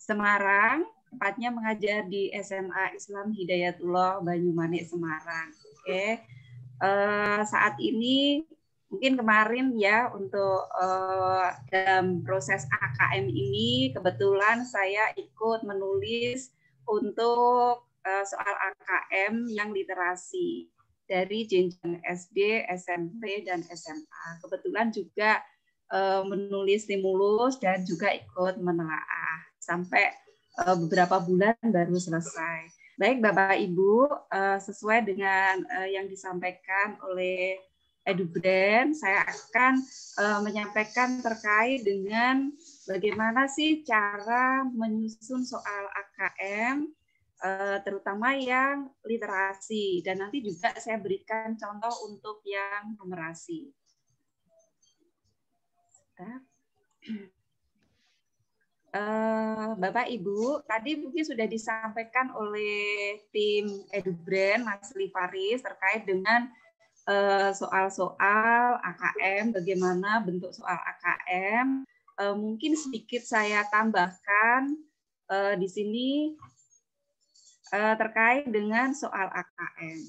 Semarang, tepatnya mengajar di SMA Islam Hidayatullah Banyumanik Semarang. Oke. Saat ini mungkin kemarin ya untuk dalam proses AKM ini kebetulan saya ikut menulis untuk soal AKM yang literasi dari jenjang SD, SMP, dan SMA. Kebetulan juga menulis stimulus dan juga ikut menelaah sampai beberapa bulan baru selesai. Baik Bapak Ibu, sesuai dengan yang disampaikan oleh EduBrand, saya akan menyampaikan terkait dengan bagaimana sih cara menyusun soal AKM, terutama yang literasi, dan nanti juga saya berikan contoh untuk yang numerasi. Bapak Ibu, tadi mungkin sudah disampaikan oleh tim EduBrand, Mas Livaris, terkait dengan soal-soal AKM, bagaimana bentuk soal AKM. Mungkin sedikit saya tambahkan di sini terkait dengan soal AKM.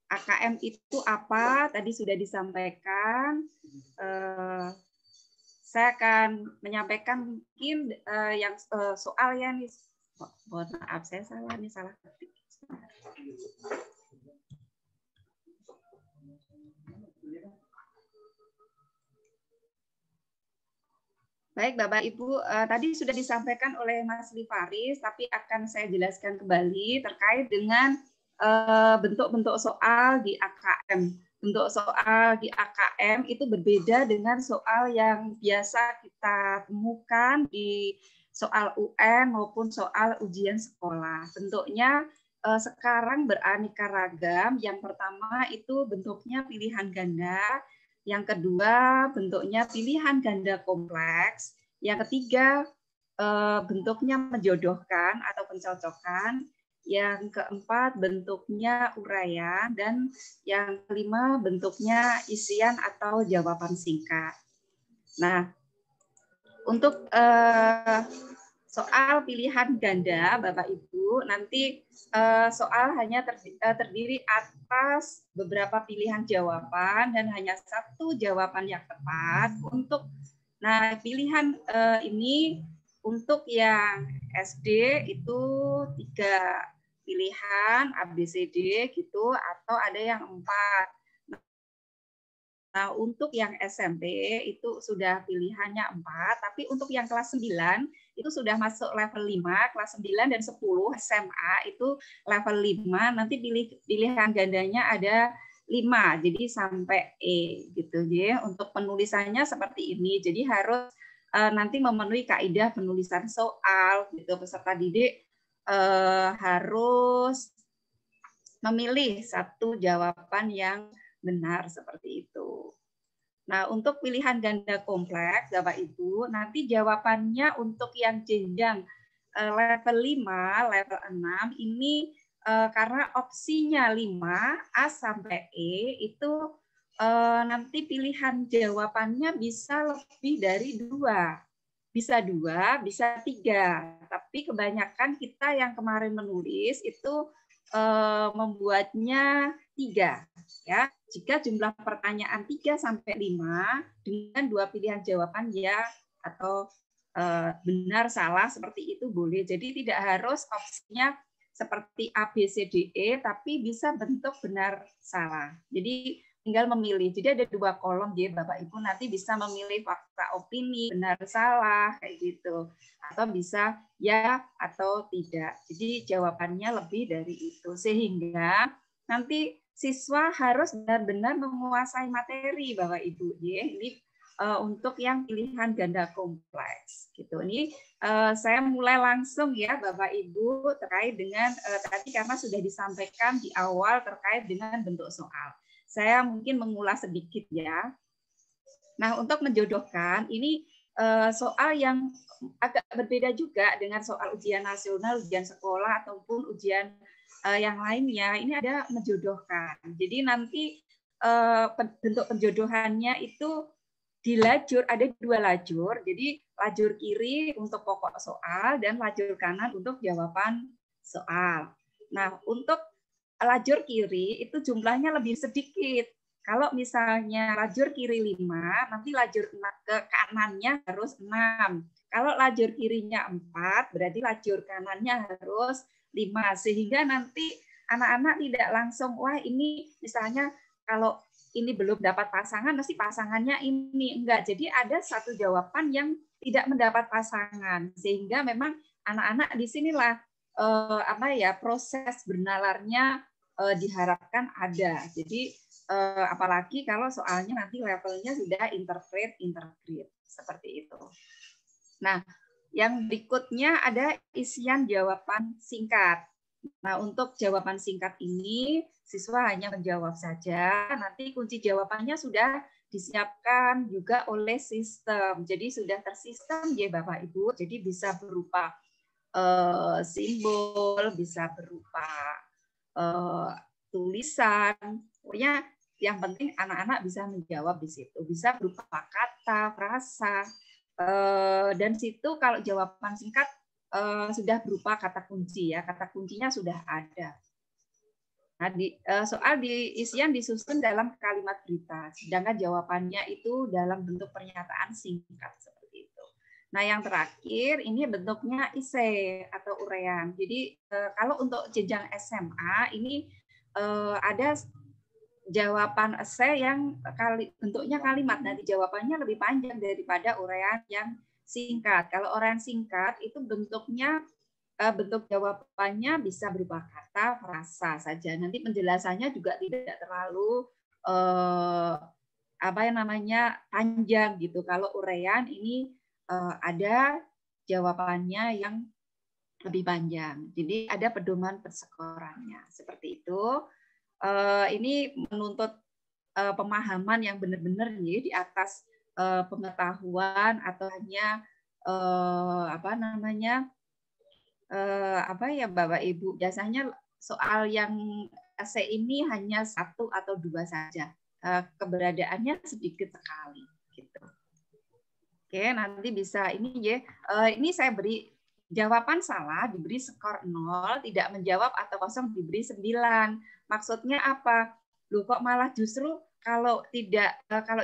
AKM itu apa? Tadi sudah disampaikan. Saya akan menyampaikan mungkin yang soal yang mohon maaf saya salah ketik. Baik Bapak Ibu, tadi sudah disampaikan oleh Mas Livaris, tapi akan saya jelaskan kembali terkait dengan bentuk-bentuk soal di AKM. Bentuk soal di AKM itu berbeda dengan soal yang biasa kita temukan di soal UN maupun soal ujian sekolah. Bentuknya sekarang beraneka ragam. Yang pertama itu bentuknya pilihan ganda. Yang kedua bentuknya pilihan ganda kompleks. Yang ketiga bentuknya menjodohkan atau pencocokan. Yang keempat bentuknya uraian, dan yang kelima bentuknya isian atau jawaban singkat. Nah, untuk soal pilihan ganda, Bapak Ibu, nanti soal hanya terdiri atas beberapa pilihan jawaban dan hanya satu jawaban yang tepat. Untuk ini untuk yang SD itu 3 pilihan ABCD gitu, atau ada yang 4. Nah, untuk yang SMP itu sudah pilihannya 4, tapi untuk yang kelas 9 itu sudah masuk level 5, kelas 9 dan 10 SMA itu level 5, nanti pilihan gandanya ada 5, jadi sampai E gitu ya. Untuk penulisannya seperti ini, jadi harus nanti memenuhi kaidah penulisan soal gitu. Peserta didik harus memilih satu jawaban yang benar seperti itu. Nah, untuk pilihan ganda kompleks, Bapak Ibu, nanti jawabannya untuk yang jenjang level 5, level 6 ini karena opsinya 5 A sampai E itu nanti pilihan jawabannya bisa lebih dari 2. Bisa 2, bisa 3. Tapi kebanyakan kita yang kemarin menulis itu membuatnya 3. Ya. Jika jumlah pertanyaan 3 sampai 5 dengan 2 pilihan jawaban ya atau benar salah seperti itu boleh. Jadi tidak harus opsinya seperti A, B, C, D, E, tapi bisa bentuk benar salah. Jadi tinggal memilih. Jadi ada 2 kolom ya Bapak Ibu, nanti bisa memilih fakta opini, benar salah kayak gitu. Atau bisa ya atau tidak. Jadi jawabannya lebih dari itu, sehingga nanti siswa harus benar-benar menguasai materi Bapak Ibu ya. Ini untuk yang pilihan ganda kompleks gitu. Ini saya mulai langsung ya Bapak Ibu terkait dengan tadi karena sudah disampaikan di awal terkait dengan bentuk soal. Saya mungkin mengulas sedikit ya. Nah, untuk menjodohkan ini soal yang agak berbeda juga dengan soal ujian nasional, ujian sekolah ataupun ujian yang lainnya. Ini ada menjodohkan. Jadi nanti bentuk penjodohannya itu di lajur ada 2 lajur. Jadi lajur kiri untuk pokok soal dan lajur kanan untuk jawaban soal. Nah, untuk lajur kiri itu jumlahnya lebih sedikit. Kalau misalnya lajur kiri 5, nanti lajur ke kanannya harus 6. Kalau lajur kirinya 4, berarti lajur kanannya harus 5. Sehingga nanti anak-anak tidak langsung, wah ini misalnya kalau ini belum dapat pasangan, mesti pasangannya ini. Enggak. Jadi ada satu jawaban yang tidak mendapat pasangan. Sehingga memang anak-anak di sinilah proses bernalarnya diharapkan ada. Jadi apalagi kalau soalnya nanti levelnya sudah interpret seperti itu. Nah, yang berikutnya ada isian jawaban singkat. Nah, untuk jawaban singkat ini, siswa hanya menjawab saja. Nanti kunci jawabannya sudah disiapkan juga oleh sistem. Jadi sudah tersistem ya Bapak Ibu. Jadi bisa berupa simbol, bisa berupa tulisan. Pokoknya yang penting anak-anak bisa menjawab di situ. Bisa berupa kata, frasa. Dan situ kalau jawaban singkat sudah berupa kata kunci ya, kata kuncinya sudah ada. Nah, soal di isian disusun dalam kalimat berita, sedangkan jawabannya itu dalam bentuk pernyataan singkat seperti itu. Nah, yang terakhir ini bentuknya esai atau uraian. Jadi kalau untuk jenjang SMA ini ada jawaban esai yang bentuknya kalimat, nanti jawabannya lebih panjang daripada uraian yang singkat. Kalau uraian singkat itu bentuknya bentuk jawabannya bisa berupa kata, frasa saja. Nanti penjelasannya juga tidak terlalu panjang gitu. Kalau uraian ini ada jawabannya yang lebih panjang. Jadi ada pedoman persekorannya seperti itu. Ini menuntut pemahaman yang benar-benar di atas pengetahuan atau hanya Bapak Ibu, biasanya soal yang esai ini hanya 1 atau 2 saja, keberadaannya sedikit sekali gitu. Oke, nanti bisa ini ya, ini saya beri jawaban salah diberi skor 0, tidak menjawab atau kosong diberi 9. Maksudnya apa? Loh kok malah justru kalau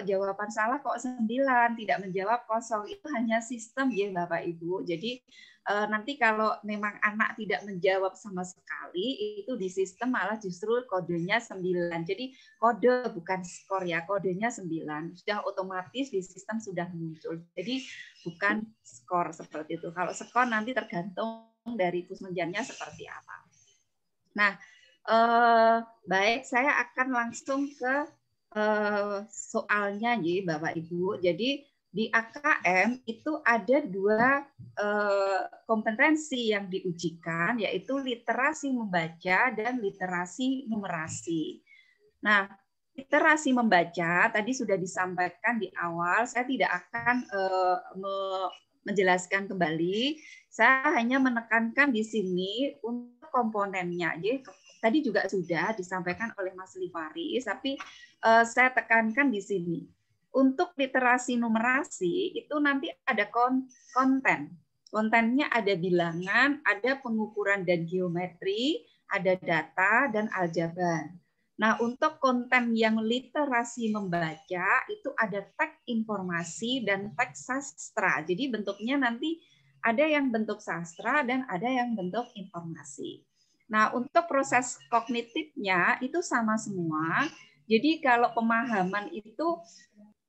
jawaban salah kok 9, tidak menjawab kosong. Itu hanya sistem ya Bapak Ibu. Jadi nanti kalau memang anak tidak menjawab sama sekali, itu di sistem malah justru kodenya 9. Jadi kode bukan skor ya, kodenya 9. Sudah otomatis di sistem sudah muncul. Jadi bukan skor seperti itu. Kalau skor nanti tergantung dari pusmenjannya seperti apa. Nah, baik, saya akan langsung ke soalnya ya Bapak Ibu. Jadi di AKM itu ada 2 kompetensi yang diujikan, yaitu literasi membaca dan literasi numerasi. Nah, literasi membaca tadi sudah disampaikan di awal, saya tidak akan menjelaskan kembali. Saya hanya menekankan di sini untuk komponennya. Jadi, tadi juga sudah disampaikan oleh Mas Livaris, tapi saya tekankan di sini. Untuk literasi numerasi itu nanti ada konten. Kontennya ada bilangan, ada pengukuran dan geometri, ada data dan aljabar. Nah, untuk konten yang literasi membaca itu ada teks informasi dan teks sastra. Jadi bentuknya nanti ada yang bentuk sastra dan ada yang bentuk informasi. Nah, untuk proses kognitifnya itu sama semua. Jadi kalau pemahaman itu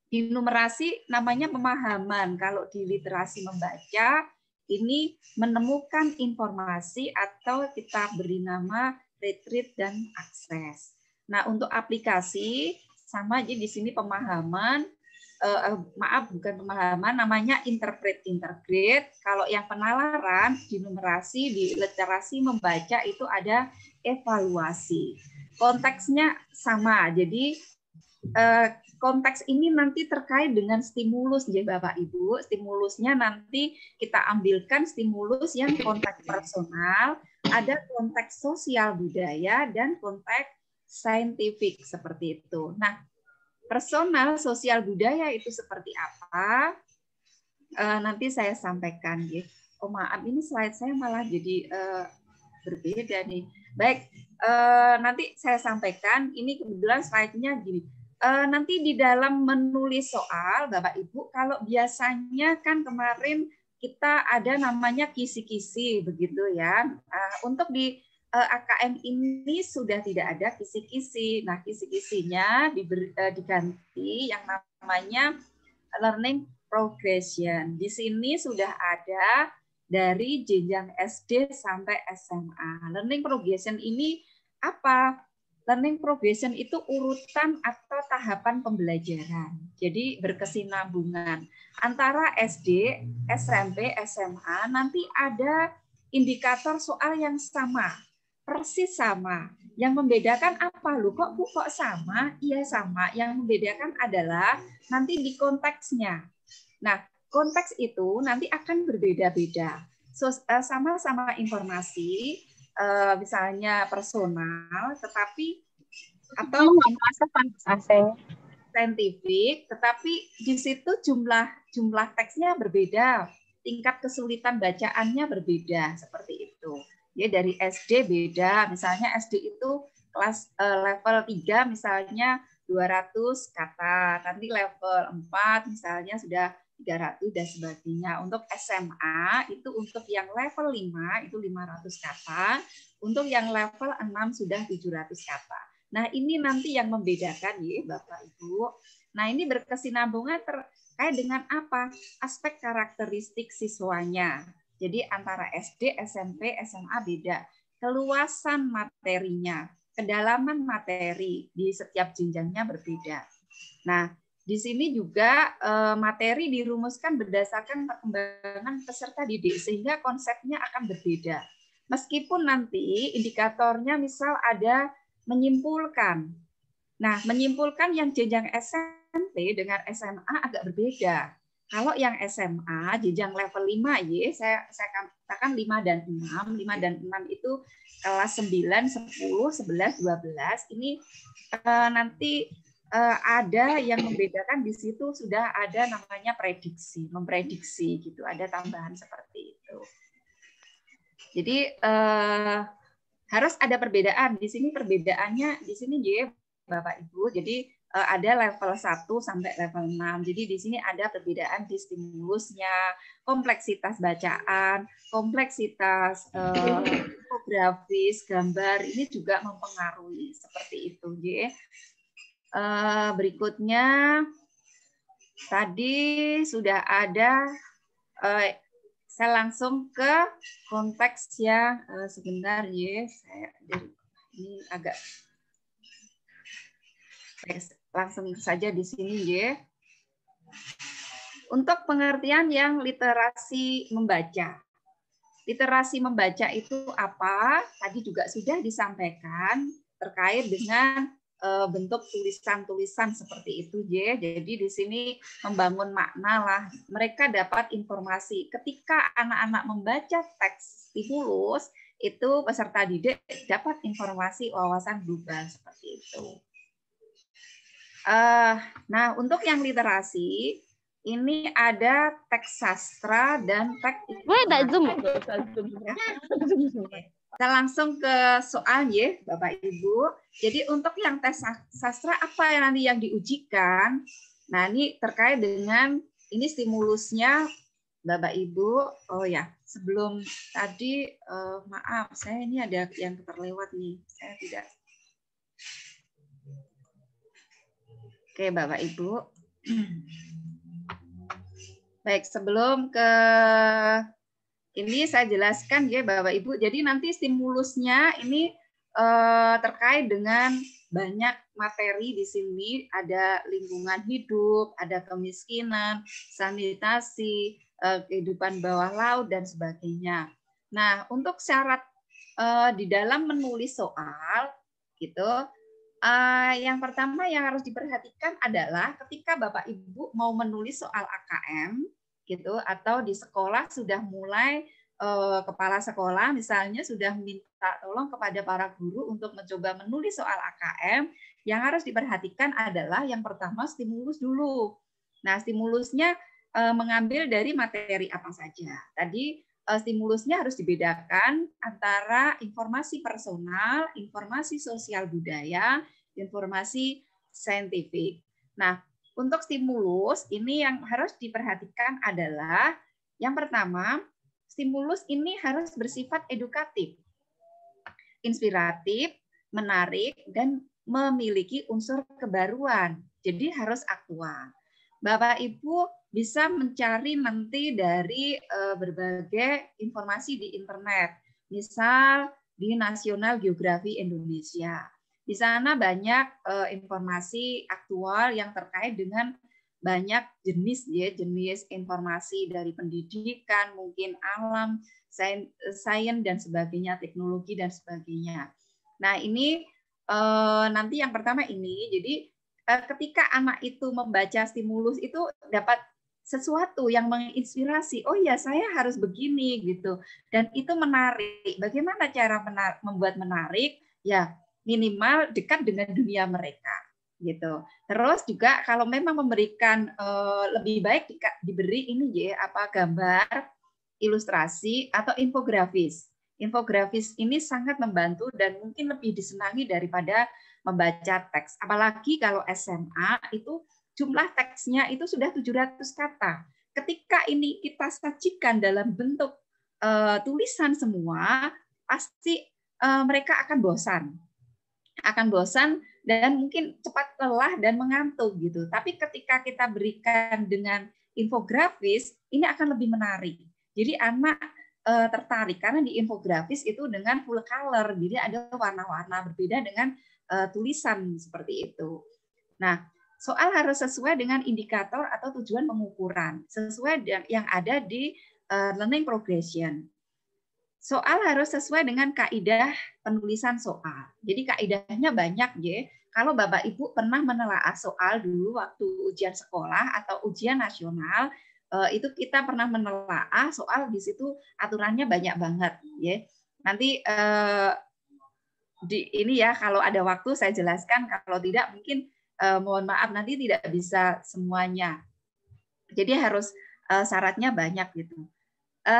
di numerasi namanya pemahaman, kalau di literasi membaca ini menemukan informasi atau kita beri nama retrieve dan akses. Nah, untuk aplikasi sama aja di sini pemahaman, bukan pemahaman, namanya interpret. Kalau yang penalaran di numerasi, di literasi membaca itu ada evaluasi. Konteksnya sama, jadi konteks ini nanti terkait dengan stimulus ya Bapak Ibu. Stimulusnya nanti kita ambilkan stimulus yang konteks personal, ada konteks sosial budaya dan konteks saintifik seperti itu. Nah, personal sosial budaya itu seperti apa? Nanti saya sampaikan ya. Oh maaf, ini slide saya malah jadi berbeda nih. Baik, nanti saya sampaikan. Ini kebetulan slide-nya gini. Nanti di dalam menulis soal, Bapak Ibu, kalau biasanya kan kemarin kita ada namanya kisi-kisi, begitu ya. Untuk di AKM ini sudah tidak ada kisi-kisi. Nah, kisi-kisinya diganti yang namanya learning progression. Di sini sudah ada dari jenjang SD sampai SMA. Learning progression ini apa? Learning progression itu urutan atau tahapan pembelajaran. Jadi berkesinambungan antara SD, SMP, SMA, nanti ada indikator soal yang sama, persis sama. Yang membedakan apa? Loh, kok Bu kok sama? Iya sama. Yang membedakan adalah nanti di konteksnya. Nah, konteks itu nanti akan berbeda-beda. So, sama-sama informasi, misalnya personal, tetapi atau saintifik, tetapi di situ jumlah teksnya berbeda, tingkat kesulitan bacaannya berbeda, seperti itu. Ya, dari SD beda, misalnya SD itu kelas level 3 misalnya 200 kata, nanti level 4 misalnya sudah 300 dan sebagainya. Untuk SMA itu untuk yang level 5 itu 500 kata, untuk yang level 6 sudah 700 kata. Nah, ini nanti yang membedakan ya Bapak Ibu. Nah, ini berkesinambungan terkait dengan apa? Aspek karakteristik siswanya. Jadi antara SD, SMP, SMA beda. Keluasan materinya, kedalaman materi di setiap jenjangnya berbeda. Nah, di sini juga materi dirumuskan berdasarkan perkembangan peserta didik sehingga konsepnya akan berbeda. Meskipun nanti indikatornya misal ada menyimpulkan. Nah, menyimpulkan yang jenjang SMP dengan SMA agak berbeda. Kalau yang SMA jenjang level 5 ya, saya katakan 5 dan 6. 5 dan 6 itu kelas 9, 10, 11, 12. Ini nanti ada yang membedakan di situ sudah ada namanya prediksi, memprediksi gitu, ada tambahan seperti itu. Jadi harus ada perbedaan. Di sini perbedaannya di sini ya Bapak Ibu. Jadi ada level 1 sampai level 6. Jadi di sini ada perbedaan di stimulusnya, kompleksitas bacaan, kompleksitas infografis, gambar ini juga mempengaruhi seperti itu ya. Berikutnya tadi sudah ada, saya langsung ke konteks yang sebentar ya, saya ini agak langsung saja di sini ya. Untuk pengertian yang literasi membaca. Literasi membaca itu apa? Tadi juga sudah disampaikan terkait dengan bentuk tulisan-tulisan seperti itu ya. Jadi di sini membangun makna lah. Mereka dapat informasi. Ketika anak-anak membaca teks stimulus, itu peserta didik dapat informasi wawasan global seperti itu. Nah, untuk yang literasi ini ada teks sastra dan teks Kita langsung ke soal ya, Bapak Ibu. Jadi untuk yang tes sastra apa yang nanti yang diujikan? Nah, ini terkait dengan ini stimulusnya Bapak Ibu. Oh ya, sebelum tadi maaf, saya ini ada yang terlewat nih. Saya tidak. Oke, Bapak Ibu. Baik, sebelum ke ini saya jelaskan ya Bapak Ibu. Jadi nanti stimulusnya ini terkait dengan banyak materi di sini. Ada lingkungan hidup, ada kemiskinan, sanitasi, kehidupan bawah laut dan sebagainya. Nah, untuk syarat di dalam menulis soal gitu, yang pertama yang harus diperhatikan adalah ketika Bapak Ibu mau menulis soal AKM gitu atau di sekolah sudah mulai kepala sekolah misalnya sudah minta tolong kepada para guru untuk mencoba menulis soal AKM, yang harus diperhatikan adalah yang pertama stimulus dulu. Nah, stimulusnya mengambil dari materi apa saja. Tadi stimulusnya harus dibedakan antara informasi personal, informasi sosial budaya, informasi saintifik. Nah, untuk stimulus ini yang harus diperhatikan adalah yang pertama, stimulus ini harus bersifat edukatif, inspiratif, menarik, dan memiliki unsur kebaruan. Jadi harus aktual. Bapak Ibu bisa mencari nanti dari berbagai informasi di internet. Misal di Nasional Geografi Indonesia. Di sana banyak informasi aktual yang terkait dengan banyak jenis informasi dari pendidikan, mungkin alam, sains dan sebagainya, teknologi dan sebagainya. Nah, ini nanti yang pertama ini, jadi ketika anak itu membaca stimulus itu dapat sesuatu yang menginspirasi. Oh ya, saya harus begini gitu. Dan itu menarik. Bagaimana cara membuat menarik? Ya, minimal dekat dengan dunia mereka gitu. Terus juga kalau memang memberikan lebih baik diberi ini ya gambar, ilustrasi atau infografis. Infografis ini sangat membantu dan mungkin lebih disenangi daripada membaca teks. Apalagi kalau SMA itu jumlah teksnya itu sudah 700 kata. Ketika ini kita sajikan dalam bentuk tulisan semua, pasti mereka akan bosan dan mungkin cepat lelah dan mengantuk gitu. Tapi ketika kita berikan dengan infografis, ini akan lebih menarik. Jadi anak tertarik karena di infografis itu dengan full color, jadi ada warna-warna berbeda dengan tulisan seperti itu. Nah, soal harus sesuai dengan indikator atau tujuan pengukuran, sesuai yang ada di learning progression. Soal harus sesuai dengan kaidah penulisan soal. Jadi kaidahnya banyak ya. Kalau Bapak Ibu pernah menelaah soal dulu waktu ujian sekolah atau ujian nasional, itu kita pernah menelaah soal di situ aturannya banyak banget ya. Nanti ini ya kalau ada waktu saya jelaskan, kalau tidak mungkin mohon maaf nanti tidak bisa semuanya. Jadi harus syaratnya banyak gitu.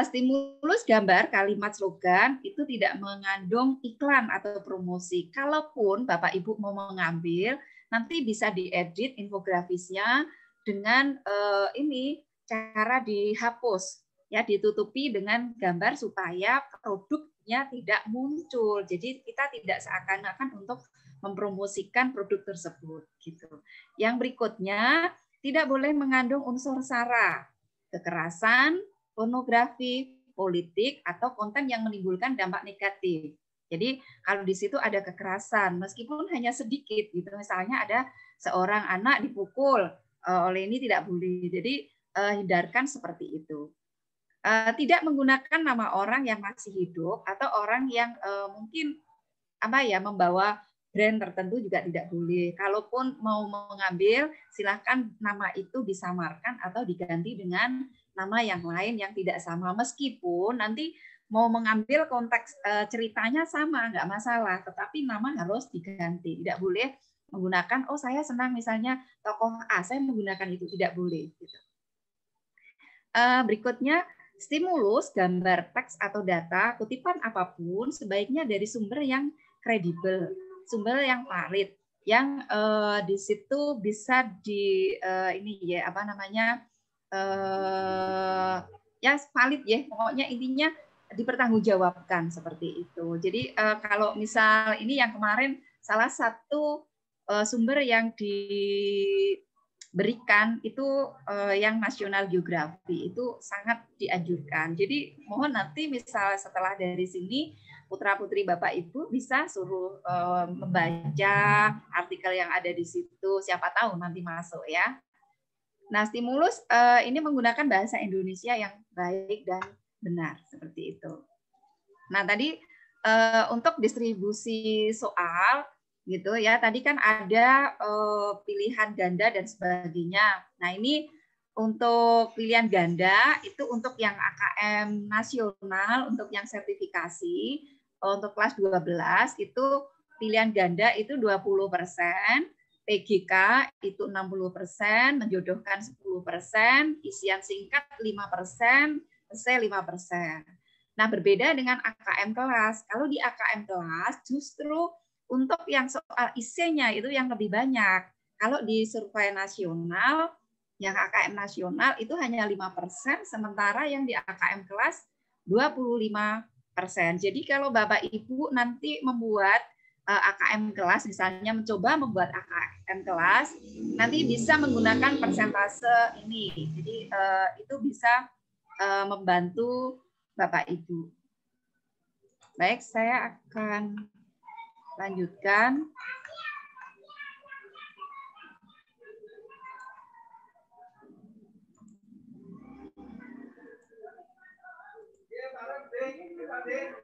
Stimulus gambar, kalimat slogan itu tidak mengandung iklan atau promosi. Kalaupun Bapak Ibu mau mengambil, nanti bisa diedit infografisnya dengan ini cara dihapus, ya ditutupi dengan gambar supaya produknya tidak muncul. Jadi kita tidak seakan-akan untuk mempromosikan produk tersebut, gitu. Yang berikutnya tidak boleh mengandung unsur sara, kekerasan, pornografi, politik, atau konten yang menimbulkan dampak negatif. Jadi kalau di situ ada kekerasan, meskipun hanya sedikit, gitu. Misalnya ada seorang anak dipukul oleh ini tidak boleh. Jadi hindarkan seperti itu. Tidak menggunakan nama orang yang masih hidup atau orang yang mungkin membawa brand tertentu juga tidak boleh. Kalaupun mau mengambil, silakan nama itu disamarkan atau diganti dengan nama yang lain yang tidak sama. Meskipun nanti mau mengambil konteks ceritanya sama, nggak masalah. Tetapi nama harus diganti. Tidak boleh menggunakan, oh saya senang misalnya tokoh A, saya menggunakan itu. Tidak boleh. Gitu. Berikutnya, stimulus, gambar, teks, atau data, kutipan apapun, sebaiknya dari sumber yang kredibel, sumber yang valid, yang di situ bisa ya valid ya, pokoknya intinya dipertanggungjawabkan seperti itu. Jadi kalau misal ini yang kemarin salah satu sumber yang diberikan itu yang Nasional Geografi itu sangat dianjurkan. Jadi mohon nanti misal setelah dari sini putra-putri Bapak Ibu bisa suruh membaca artikel yang ada di situ. Siapa tahu nanti masuk ya. Nah, stimulus ini menggunakan bahasa Indonesia yang baik dan benar seperti itu. Nah, tadi untuk distribusi soal gitu ya. Tadi kan ada pilihan ganda dan sebagainya. Nah, ini untuk pilihan ganda itu untuk yang AKM nasional, untuk yang sertifikasi, untuk kelas 12 itu pilihan ganda itu 20%, PGK itu 60%, menjodohkan 10%, isian singkat 5%, esai 5%. Nah, berbeda dengan AKM kelas. Kalau di AKM kelas justru untuk yang soal isinya itu yang lebih banyak. Kalau di survei nasional, yang AKM nasional itu hanya 5%, sementara yang di AKM kelas 25%. Jadi kalau Bapak Ibu nanti membuat AKM kelas, misalnya mencoba membuat AKM kelas, nanti bisa menggunakan persentase ini. Jadi itu bisa membantu Bapak Ibu. Baik, saya akan lanjutkan.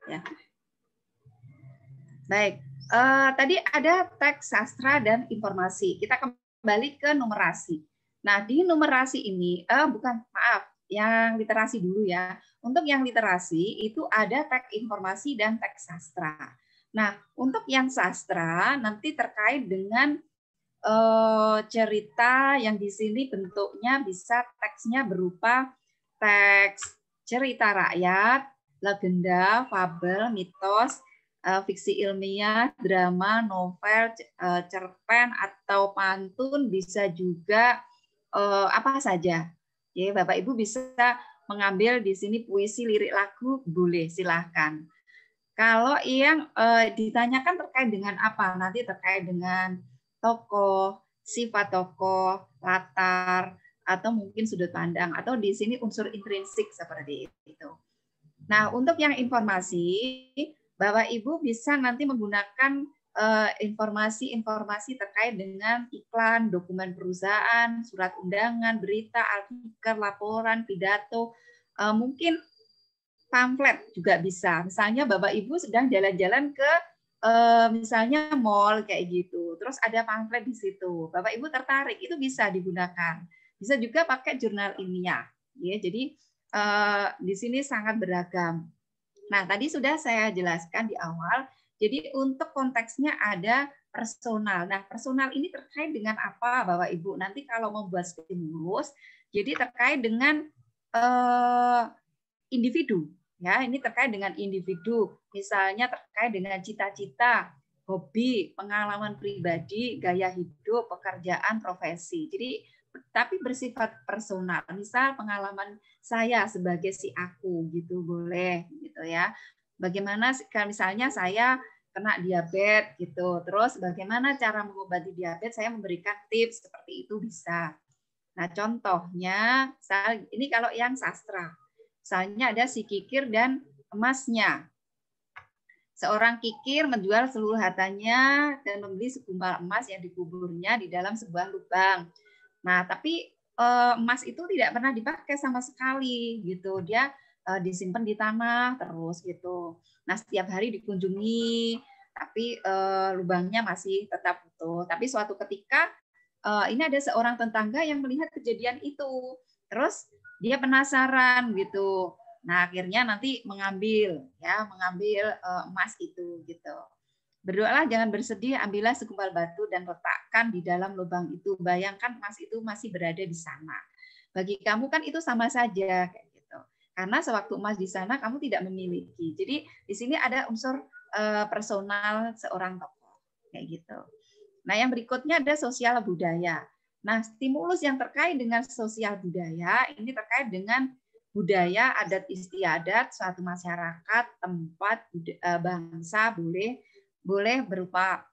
Ya. Baik, tadi ada teks sastra dan informasi. Kita kembali ke numerasi. Nah, di numerasi ini, yang literasi dulu ya. Untuk yang literasi itu ada teks informasi dan teks sastra. Nah, untuk yang sastra nanti terkait dengan cerita yang di sini bentuknya bisa teksnya berupa teks cerita rakyat, legenda, fabel, mitos, fiksi ilmiah, drama, novel, cerpen atau pantun, bisa juga apa saja. Ya, Bapak Ibu bisa mengambil di sini puisi, lirik, lagu, boleh, silahkan. Kalau yang ditanyakan terkait dengan apa? Nanti terkait dengan tokoh, sifat tokoh, latar, atau mungkin sudut pandang, atau di sini unsur intrinsik seperti itu. Nah, untuk yang informasi, Bapak Ibu bisa nanti menggunakan informasi-informasi terkait dengan iklan, dokumen perusahaan, surat undangan, berita, artikel, laporan, pidato, mungkin pamflet juga bisa. Misalnya Bapak Ibu sedang jalan-jalan ke misalnya mall kayak gitu, terus ada pamflet di situ, Bapak Ibu tertarik, itu bisa digunakan. Bisa juga pakai jurnal ilmiah, ya. Jadi di sini sangat beragam. Nah, tadi sudah saya jelaskan di awal. Jadi untuk konteksnya ada personal. Nah, personal ini terkait dengan apa, Bapak Ibu? Nanti kalau membuat stimulus, jadi terkait dengan individu. Ya, ini terkait dengan individu. Misalnya terkait dengan cita-cita, hobi, pengalaman pribadi, gaya hidup, pekerjaan, profesi. Jadi tapi bersifat personal. Misal pengalaman saya sebagai si aku gitu, boleh gitu ya. Bagaimana misalnya saya kena diabetes gitu. Terus bagaimana cara mengobati diabetes? Saya memberikan tips seperti itu bisa. Nah, contohnya ini kalau yang sastra. Misalnya ada si kikir dan emasnya. Seorang kikir menjual seluruh hartanya dan membeli segumpal emas yang dikuburnya di dalam sebuah lubang. Nah, tapi emas itu tidak pernah dipakai sama sekali gitu. Dia disimpan di tanah terus gitu. Nah, setiap hari dikunjungi, tapi lubangnya masih tetap utuh. Tapi suatu ketika ini ada seorang tetangga yang melihat kejadian itu. Terus dia penasaran gitu. Nah, akhirnya nanti mengambil emas itu gitu. Berdoalah jangan bersedih, ambillah segumpal batu dan letakkan di dalam lubang itu. Bayangkan emas itu masih berada di sana. Bagi kamu kan itu sama saja kayak gitu. Karena sewaktu emas di sana kamu tidak memiliki. Jadi di sini ada unsur personal seorang tokoh kayak gitu. Nah, yang berikutnya ada sosial budaya. Nah, stimulus yang terkait dengan sosial budaya ini terkait dengan budaya, adat istiadat suatu masyarakat, tempat, bangsa, boleh berupa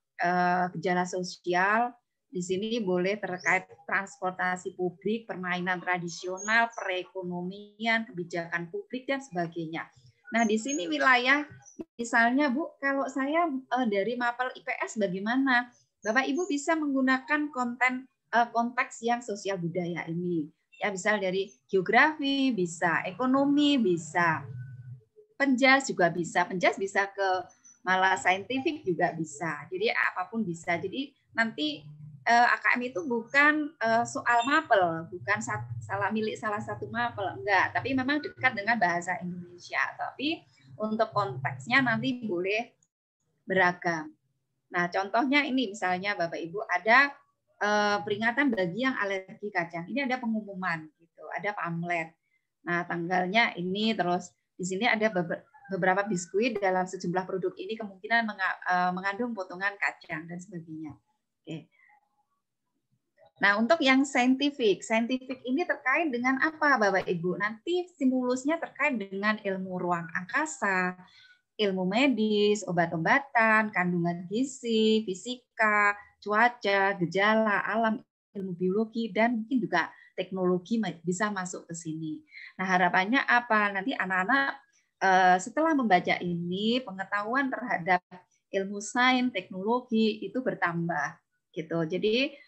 gejala sosial. Di sini boleh terkait transportasi publik, permainan tradisional, perekonomian, kebijakan publik dan sebagainya. Nah, di sini wilayah misalnya Bu, kalau saya dari Mapel IPS bagaimana? Bapak Ibu bisa menggunakan konteks yang sosial budaya ini. Ya, misal dari geografi, bisa ekonomi, bisa penjas juga bisa. Penjas bisa ke malah saintifik juga bisa. Jadi apapun bisa. Jadi nanti AKM itu bukan soal mapel, bukan salah milik salah satu mapel, enggak. Tapi memang dekat dengan bahasa Indonesia. Tapi untuk konteksnya nanti boleh beragam. Nah, contohnya ini misalnya Bapak Ibu ada peringatan bagi yang alergi kacang. Ini ada pengumuman gitu, ada pamflet. Nah, tanggalnya ini, terus di sini ada beberapa biskuit dalam sejumlah produk ini kemungkinan mengandung potongan kacang dan sebagainya. Oke. Nah, untuk yang saintifik ini terkait dengan apa Bapak Ibu? Nanti stimulusnya terkait dengan ilmu ruang angkasa, ilmu medis, obat-obatan, kandungan gizi, fisika, cuaca, gejala, alam, ilmu biologi, dan mungkin juga teknologi bisa masuk ke sini. Nah, harapannya apa? Nanti anak-anak setelah membaca ini, pengetahuan terhadap ilmu sains, teknologi itu bertambah. Gitu. Jadi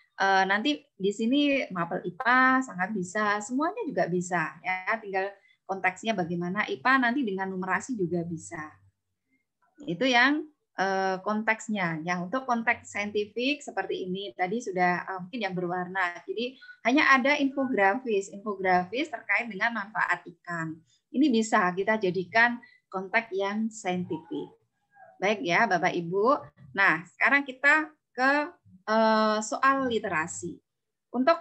nanti di sini mapel IPA sangat bisa, semuanya juga bisa. Ya, tinggal konteksnya bagaimana. IPA nanti dengan numerasi juga bisa. Itu yang konteksnya. Ya, untuk konteks saintifik seperti ini tadi sudah mungkin yang berwarna. Jadi hanya ada infografis terkait dengan manfaat ikan. Ini bisa kita jadikan konteks yang saintifik. Baik ya, Bapak Ibu. Nah, sekarang kita ke soal literasi. Untuk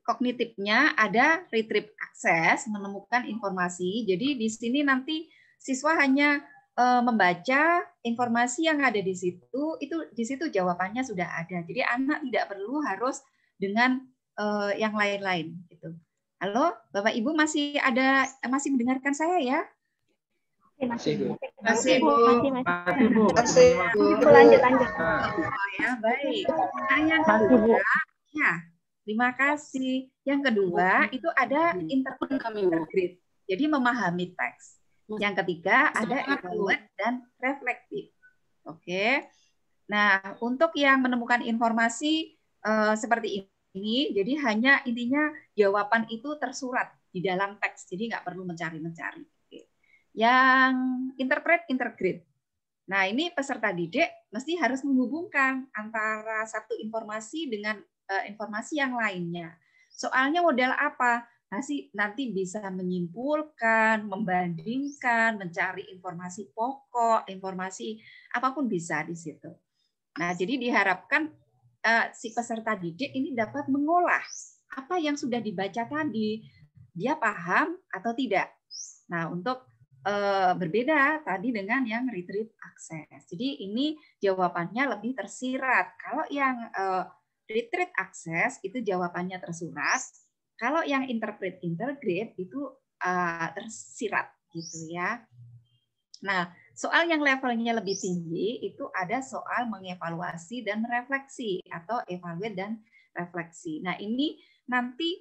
kognitifnya ada retrieve access, menemukan informasi. Jadi di sini nanti siswa hanya membaca informasi yang ada di situ, itu di situ jawabannya sudah ada. Jadi anak tidak perlu harus dengan yang lain-lain gitu. Halo, Bapak Ibu masih mendengarkan saya ya? Masih, Bu. Masih, Bu. Masih, Bu. Lanjut. Oh ya, baik. Nah, yang kedua, ya, terima kasih. Yang kedua, itu ada interpret. Jadi memahami teks. Yang ketiga, ada evaluate dan reflektif. Oke. Nah, untuk yang menemukan informasi seperti ini, jadi hanya intinya jawaban itu tersurat di dalam teks. Jadi nggak perlu mencari-mencari. Yang interpret, integrate. Nah, ini peserta didik mesti harus menghubungkan antara satu informasi dengan informasi yang lainnya. Soalnya model apa? Nanti bisa menyimpulkan, membandingkan, mencari informasi pokok, informasi apapun bisa di situ. Nah, jadi diharapkan si peserta didik ini dapat mengolah apa yang sudah dibaca tadi. Dia paham atau tidak. Nah, untuk berbeda tadi dengan yang retrieve access. Jadi ini jawabannya lebih tersirat. Kalau yang retrieve access itu jawabannya tersurat. Kalau yang interpret integrate itu tersirat gitu ya. Nah, soal yang levelnya lebih tinggi itu ada soal mengevaluasi dan refleksi atau evaluate dan refleksi. Nah, ini nanti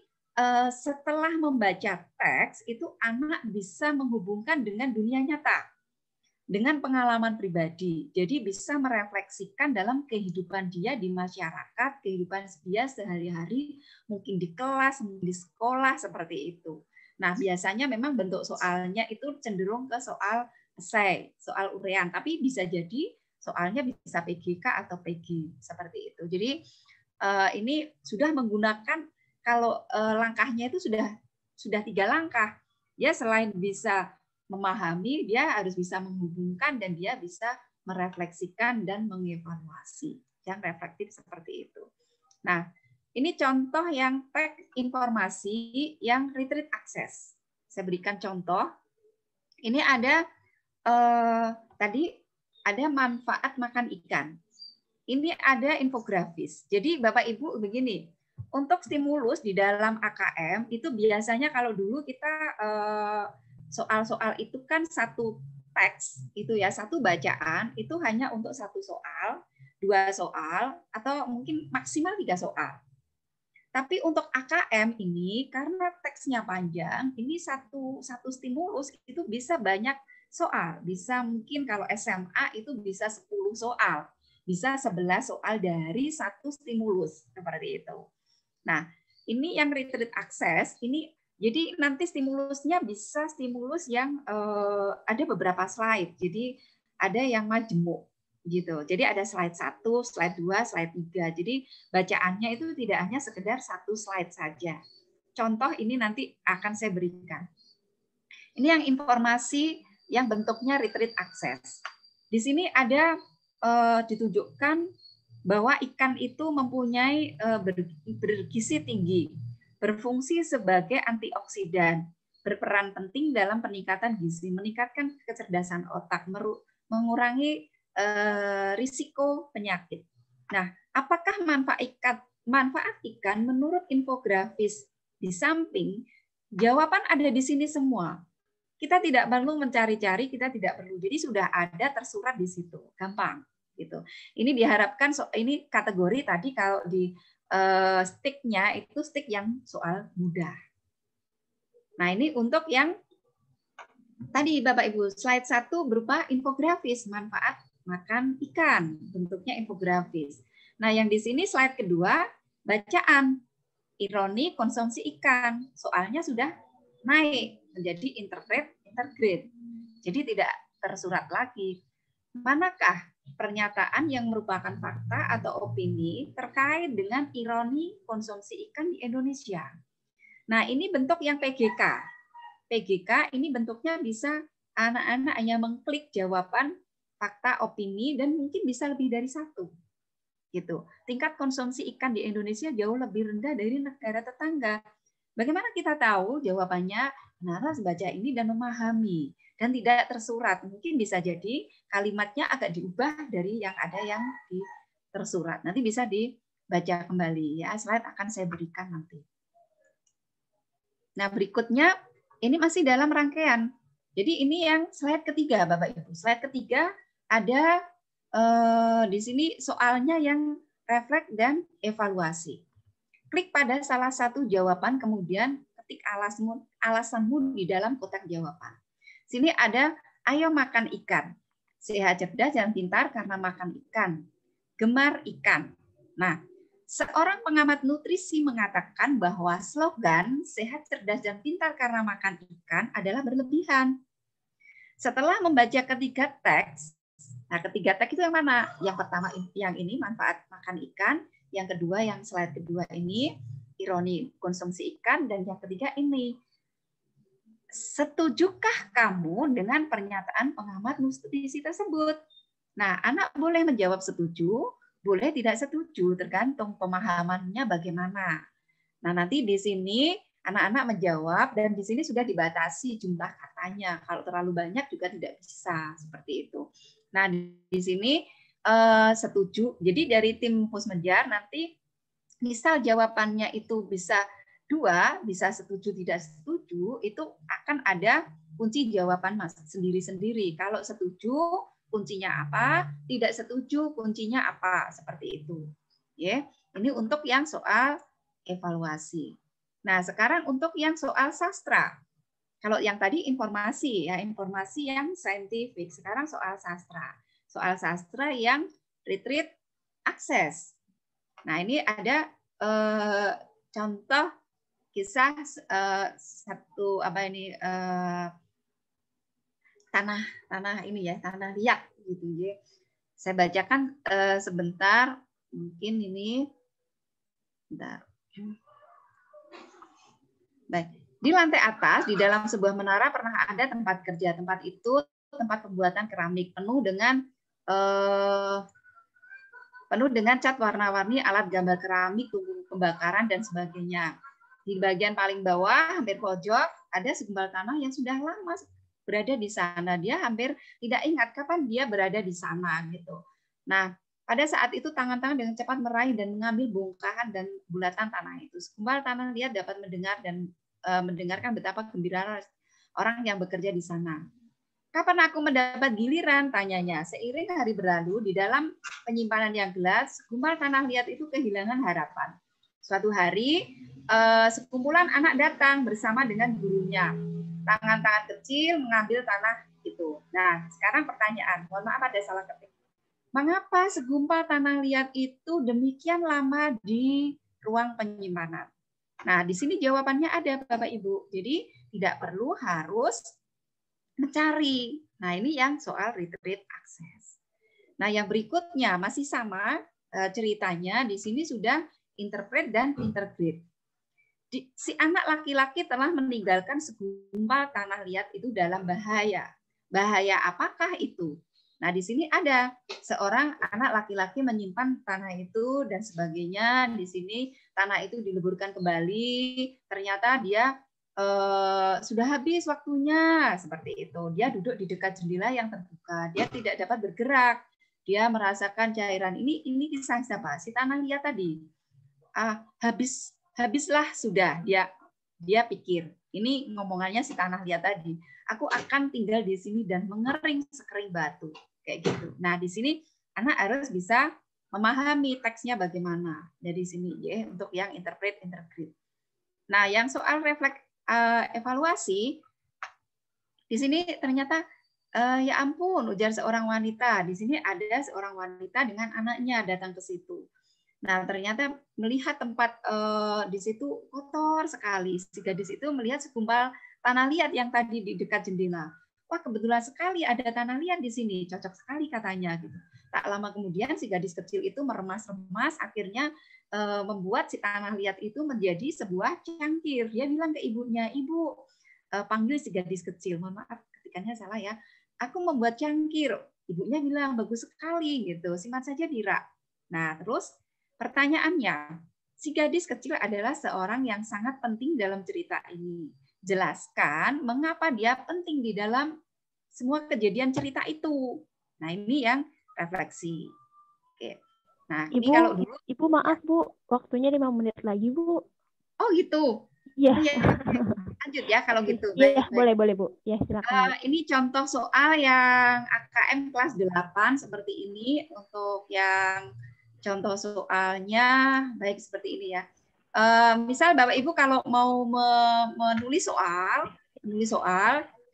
setelah membaca teks itu anak bisa menghubungkan dengan dunia nyata, dengan pengalaman pribadi. Jadi bisa merefleksikan dalam kehidupan dia di masyarakat, kehidupan dia sehari-hari, mungkin di kelas, mungkin di sekolah, seperti itu. Nah, biasanya memang bentuk soalnya itu cenderung ke soal esai, soal uraian, tapi bisa jadi soalnya bisa PGK atau PG, seperti itu. Jadi ini sudah menggunakan, kalau langkahnya itu sudah 3 langkah. Ya, selain bisa memahami, dia harus bisa menghubungkan dan dia bisa merefleksikan dan mengevaluasi. Yang reflektif seperti itu. Nah, ini contoh yang teks informasi yang retrieve access. Saya berikan contoh. Ini ada tadi ada manfaat makan ikan. Ini ada infografis. Jadi Bapak Ibu begini, untuk stimulus di dalam AKM itu biasanya kalau dulu kita soal-soal itu kan satu teks itu ya, satu bacaan itu hanya untuk satu soal, 2 soal, atau mungkin maksimal 3 soal. Tapi untuk AKM ini karena teksnya panjang, ini satu stimulus itu bisa banyak soal. Bisa mungkin kalau SMA itu bisa 10 soal. Bisa 11 soal dari satu stimulus seperti itu. Nah, ini yang retrieve access ini jadi nanti stimulusnya bisa stimulus yang ada beberapa slide. Jadi ada yang majemuk. Gitu. Jadi ada slide 1, slide 2, slide 3. Jadi bacaannya itu tidak hanya sekedar satu slide saja. Contoh ini nanti akan saya berikan. Ini yang informasi yang bentuknya retreat access. Di sini ada ditunjukkan bahwa ikan itu mempunyai bergizi tinggi, berfungsi sebagai antioksidan, berperan penting dalam peningkatan gizi, meningkatkan kecerdasan otak, mengurangi risiko penyakit. Nah, apakah manfaat ikan menurut infografis di samping? Jawaban ada di sini semua. Kita tidak perlu mencari-cari, kita tidak perlu. Jadi sudah ada tersurat di situ, gampang gitu. Ini diharapkan ini kategori tadi kalau di sticknya itu stick yang soal mudah. Nah, ini untuk yang tadi Bapak Ibu, slide 1 berupa infografis manfaat makan ikan, bentuknya infografis. Nah, yang di sini slide kedua, bacaan. Ironi konsumsi ikan. Soalnya sudah naik menjadi integrate. Jadi tidak tersurat lagi. Manakah pernyataan yang merupakan fakta atau opini terkait dengan ironi konsumsi ikan di Indonesia? Nah, ini bentuk yang PGK. PGK ini bentuknya bisa anak-anak hanya mengklik jawaban fakta, opini, dan mungkin bisa lebih dari satu. Gitu. Tingkat konsumsi ikan di Indonesia jauh lebih rendah dari negara tetangga. Bagaimana kita tahu jawabannya? Harus baca ini dan memahami. Dan tidak tersurat. Mungkin bisa jadi kalimatnya agak diubah dari yang ada yang tersurat. Nanti bisa dibaca kembali. Ya, slide akan saya berikan nanti. Nah, berikutnya ini masih dalam rangkaian. Jadi ini yang slide ketiga, Bapak Ibu. Slide ketiga ada di sini soalnya yang refleks dan evaluasi. Klik pada salah satu jawaban, kemudian ketik alasanmu di dalam kotak jawaban. Sini ada, ayo makan ikan. Sehat, cerdas, dan pintar karena makan ikan. Gemar ikan. Nah, seorang pengamat nutrisi mengatakan bahwa slogan sehat, cerdas, dan pintar karena makan ikan adalah berlebihan. Setelah membaca ketiga teks, nah ketiga teks itu yang mana? Yang pertama yang ini manfaat makan ikan, yang kedua yang slide kedua ini ironi konsumsi ikan, dan yang ketiga ini. Setujukah kamu dengan pernyataan pengamat nutrisi tersebut? Nah, anak boleh menjawab setuju, boleh tidak setuju, tergantung pemahamannya bagaimana. Nah, nanti di sini anak-anak menjawab, dan di sini sudah dibatasi jumlah katanya. Kalau terlalu banyak juga tidak bisa, seperti itu. Nah, di sini setuju. Jadi dari tim Pusmenjar nanti misal jawabannya itu bisa 2, bisa setuju tidak setuju, itu akan ada kunci jawaban sendiri-sendiri. Kalau setuju kuncinya apa, tidak setuju kuncinya apa, seperti itu. Ya, ini untuk yang soal evaluasi. Nah, sekarang untuk yang soal sastra. Kalau yang tadi informasi ya, informasi yang saintifik. Sekarang soal sastra. Soal sastra yang retreat access. Nah, ini ada contoh kisah satu tanah ini ya, tanah liat gitu ya. Saya bacakan sebentar, mungkin ini bentar. Baik. Di lantai atas di dalam sebuah menara pernah ada tempat kerja. Tempat itu tempat pembuatan keramik penuh dengan cat warna-warni, alat gambar keramik, tungku pembakaran, dan sebagainya. Di bagian paling bawah, hampir pojok, ada segumpal tanah yang sudah lama berada di sana. Dia hampir tidak ingat kapan dia berada di sana. Gitu. Nah, pada saat itu tangan-tangan dengan cepat meraih dan mengambil bongkahan dan bulatan tanah itu. Segumpal tanah liat dapat mendengar dan mendengarkan betapa gembira orang yang bekerja di sana. Kapan aku mendapat giliran? Tanyanya. Seiring hari berlalu, di dalam penyimpanan yang gelap, segumpal tanah liat itu kehilangan harapan. Suatu hari, sekumpulan anak datang bersama dengan gurunya. Tangan-tangan kecil mengambil tanah itu. Nah, sekarang pertanyaan. Mohon maaf ada salah ketik. Mengapa segumpal tanah liat itu demikian lama di ruang penyimpanan? Nah, di sini jawabannya ada, Bapak Ibu. Jadi, tidak perlu harus mencari. Nah, ini yang soal retreat access. Nah, yang berikutnya masih sama ceritanya, di sini sudah interpret dan intergrade. Si anak laki-laki telah meninggalkan segumpal tanah liat itu dalam bahaya. Bahaya apakah itu? Nah, di sini ada seorang anak laki-laki menyimpan tanah itu dan sebagainya. Di sini tanah itu dileburkan kembali. Ternyata dia sudah habis waktunya, seperti itu. Dia duduk di dekat jendela yang terbuka. Dia tidak dapat bergerak. Dia merasakan cairan ini kisah siapa? Si tanah liat tadi. Habislah sudah. Dia pikir. Ini ngomongannya si tanah liat tadi. Aku akan tinggal di sini dan mengering sekering batu, kayak gitu. Nah, di sini anak harus bisa memahami teksnya bagaimana dari sini ya, untuk yang interpret intergrade. Nah, yang soal evaluasi di sini ternyata ya ampun, ujar seorang wanita. Di sini ada seorang wanita dengan anaknya datang ke situ. Nah, ternyata melihat tempat di situ kotor sekali. Si gadis itu melihat segumpal tanah liat yang tadi di dekat jendela. Wah, kebetulan sekali ada tanah liat di sini. Cocok sekali katanya. Gitu. Tak lama kemudian si gadis kecil itu meremas-remas, akhirnya membuat si tanah liat itu menjadi sebuah cangkir. Dia bilang ke ibunya, "Ibu, panggil si gadis kecil. Mohon maaf, ketikannya salah ya. Aku membuat cangkir." Ibunya bilang, "Bagus sekali." Gitu. Simpan saja di rak. Nah, terus pertanyaannya, si gadis kecil adalah seorang yang sangat penting dalam cerita ini. Jelaskan mengapa dia penting di dalam semua kejadian cerita itu. Nah, ini yang refleksi. Oke. Nah, Ibu, ini kalau dulu. Ibu maaf Bu, waktunya 5 menit lagi Bu. Oh gitu. Iya. Oh, ya. Lanjut ya kalau gitu. Iya, boleh Bu. Ya, silakan. Ini contoh soal yang AKM kelas 8 seperti ini. Untuk yang contoh soalnya baik seperti ini ya. Misal Bapak Ibu kalau mau menulis soal,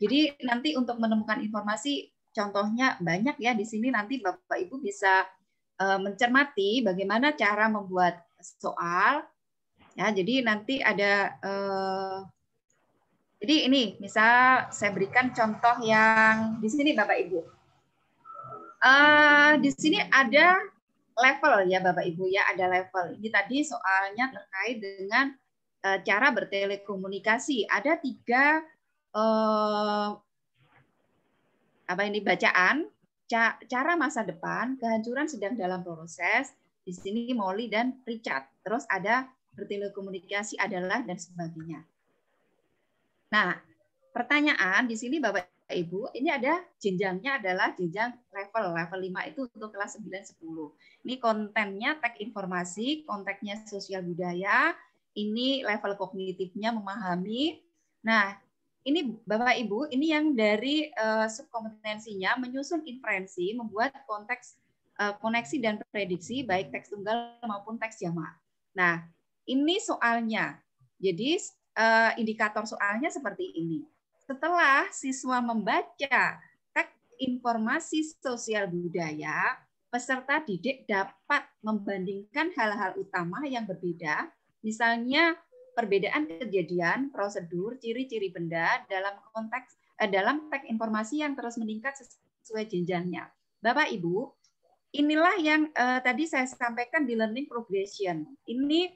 jadi nanti untuk menemukan informasi contohnya banyak ya di sini, nanti Bapak Ibu bisa mencermati bagaimana cara membuat soal. Ya, jadi nanti ada jadi ini misal saya berikan contoh yang di sini Bapak Ibu. Di sini ada level ya Bapak Ibu ya, ada level. Ini tadi soalnya terkait dengan cara bertelekomunikasi. Ada 3 bacaan, cara masa depan, kehancuran sedang dalam proses. Di sini Molly dan Richard. Terus ada bertelekomunikasi adalah dan sebagainya. Nah, pertanyaan di sini Bapak Ibu, ini ada jenjangnya adalah jenjang level 5 itu untuk kelas 9 10. Ini kontennya teks informasi, konteksnya sosial budaya, ini level kognitifnya memahami. Nah, ini Bapak Ibu, ini yang dari subkompetensinya menyusun inferensi, membuat konteks koneksi dan prediksi baik teks tunggal maupun teks jamak. Nah, ini soalnya. Jadi indikator soalnya seperti ini. Setelah siswa membaca teks informasi sosial budaya, peserta didik dapat membandingkan hal-hal utama yang berbeda, misalnya perbedaan kejadian, prosedur, ciri-ciri benda dalam konteks dalam teks informasi yang terus meningkat sesuai jenjangnya. Bapak Ibu, inilah yang tadi saya sampaikan di learning progression. Ini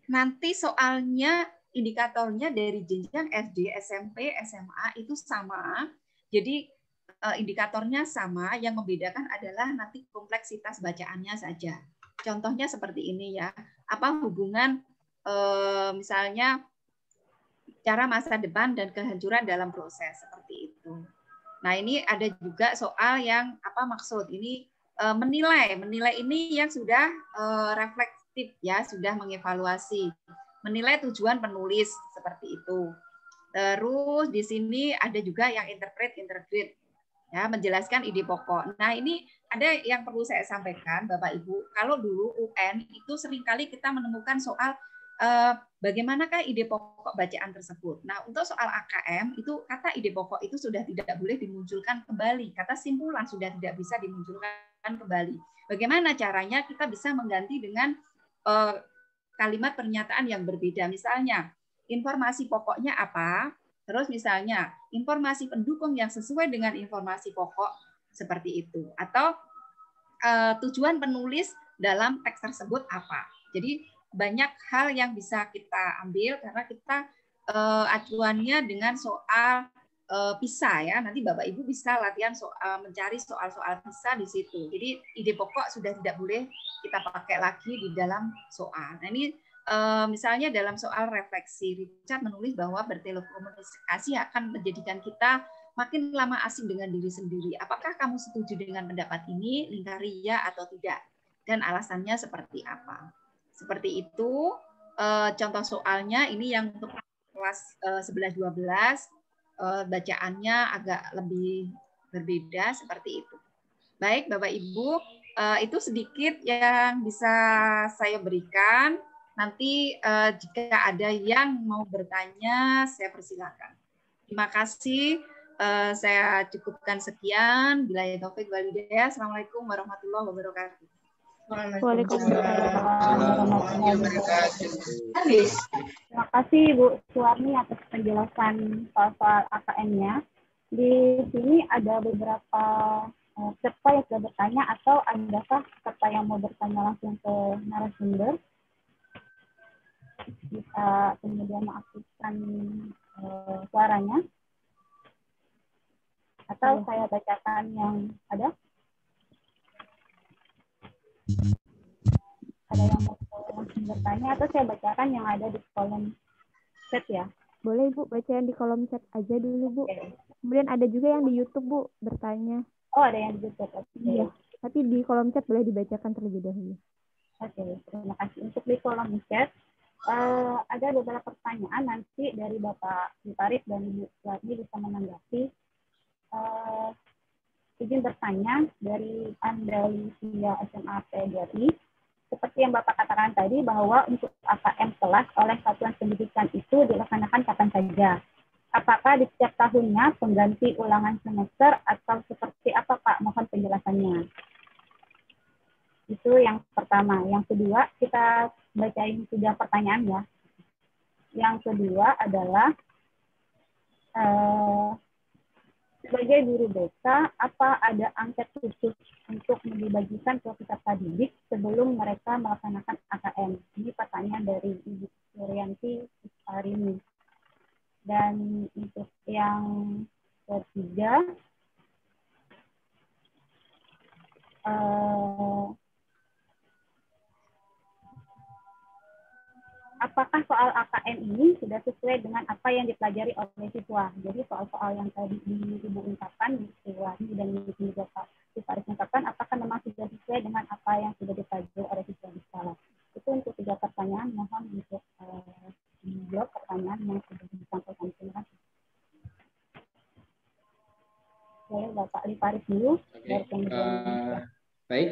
nanti soalnya indikatornya dari jenjang SD, SMP, SMA itu sama. Jadi indikatornya sama, yang membedakan adalah nanti kompleksitas bacaannya saja. Contohnya seperti ini ya. Apa hubungan misalnya cara masa depan dan kehancuran dalam proses seperti itu. Nah, ini ada juga soal yang apa maksud ini menilai ini yang sudah reflektif ya, sudah mengevaluasi. Menilai tujuan penulis seperti itu. Terus di sini ada juga yang interpret intergrade ya, menjelaskan ide pokok. Nah, ini ada yang perlu saya sampaikan Bapak Ibu. Kalau dulu UN itu seringkali kita menemukan soal bagaimanakah ide pokok bacaan tersebut. Nah, untuk soal AKM itu kata ide pokok itu sudah tidak boleh dimunculkan kembali. Kata simpulan sudah tidak bisa dimunculkan kembali. Bagaimana caranya kita bisa mengganti dengan kalimat pernyataan yang berbeda. Misalnya, informasi pokoknya apa? Terus misalnya, informasi pendukung yang sesuai dengan informasi pokok seperti itu. Atau tujuan penulis dalam teks tersebut apa. Jadi banyak hal yang bisa kita ambil karena kita acuannya dengan soal PISA ya. Nanti Bapak Ibu bisa latihan mencari soal-soal PISA di situ. Jadi ide pokok sudah tidak boleh kita pakai lagi di dalam soal. Nah ini misalnya dalam soal refleksi, Richard menulis bahwa bertelekomunikasi akan menjadikan kita makin lama asing dengan diri sendiri. Apakah kamu setuju dengan pendapat ini? Lingkari ya atau tidak. Dan alasannya seperti apa? Seperti itu, contoh soalnya ini yang untuk kelas 11-12, bacaannya agak lebih berbeda seperti itu. Baik, Bapak Ibu, itu sedikit yang bisa saya berikan. Nanti jika ada yang mau bertanya, saya persilakan. Terima kasih. Saya cukupkan sekian. Billahi taufik wal hidayah. Assalamualaikum warahmatullahi wabarakatuh. Terima kasih Bu Suwarni atas penjelasan soal-soal AKM-nya. Di sini ada beberapa peserta yang sudah bertanya, atau adakah peserta yang mau bertanya langsung ke narasumber? Bisa kemudian mengaktifkan suaranya. Atau saya bacakan yang ada? Ada yang mau bertanya atau saya bacakan yang ada di kolom chat ya? Boleh Bu, baca yang di kolom chat aja dulu Bu. Okay. Kemudian ada juga yang di YouTube Bu bertanya. Oh, ada yang di YouTube. Iya. Tapi di kolom chat boleh dibacakan terlebih dahulu. Oke, terima kasih. Untuk di kolom chat ada beberapa pertanyaan, nanti dari Bapak Farid dan Ibu Suwarni bisa menanggapi. Izin bertanya dari Andalusia SMA PGRI. Seperti yang Bapak katakan tadi, bahwa untuk AKM kelas oleh Satuan Pendidikan itu dilaksanakan kapan saja. Apakah di setiap tahunnya pengganti ulangan semester atau seperti apa Pak? Mohon penjelasannya. Itu yang pertama. Yang kedua, kita bacain 3 pertanyaan ya. Yang kedua adalah sebagai guru BK, apa ada angket khusus untuk dibagikan ke peserta didik sebelum mereka melaksanakan AKM? Ini pertanyaan dari Ibu Suryanti Arini. Dan untuk yang ketiga, apakah soal AKM ini sudah sesuai dengan apa yang dipelajari oleh siswa? Jadi soal-soal yang tadi Ibu ungkapkan, Ibu Wahyu dan juga Pak Farid ungkapkan, apakah memang sudah sesuai dengan apa yang sudah dipelajari oleh siswa di sekolah? Itu untuk 3 pertanyaan. Mohon untuk menjawab pertanyaan yang sudah disampaikan. Terima kasih. Saya Bapak Farid dulu. Baik,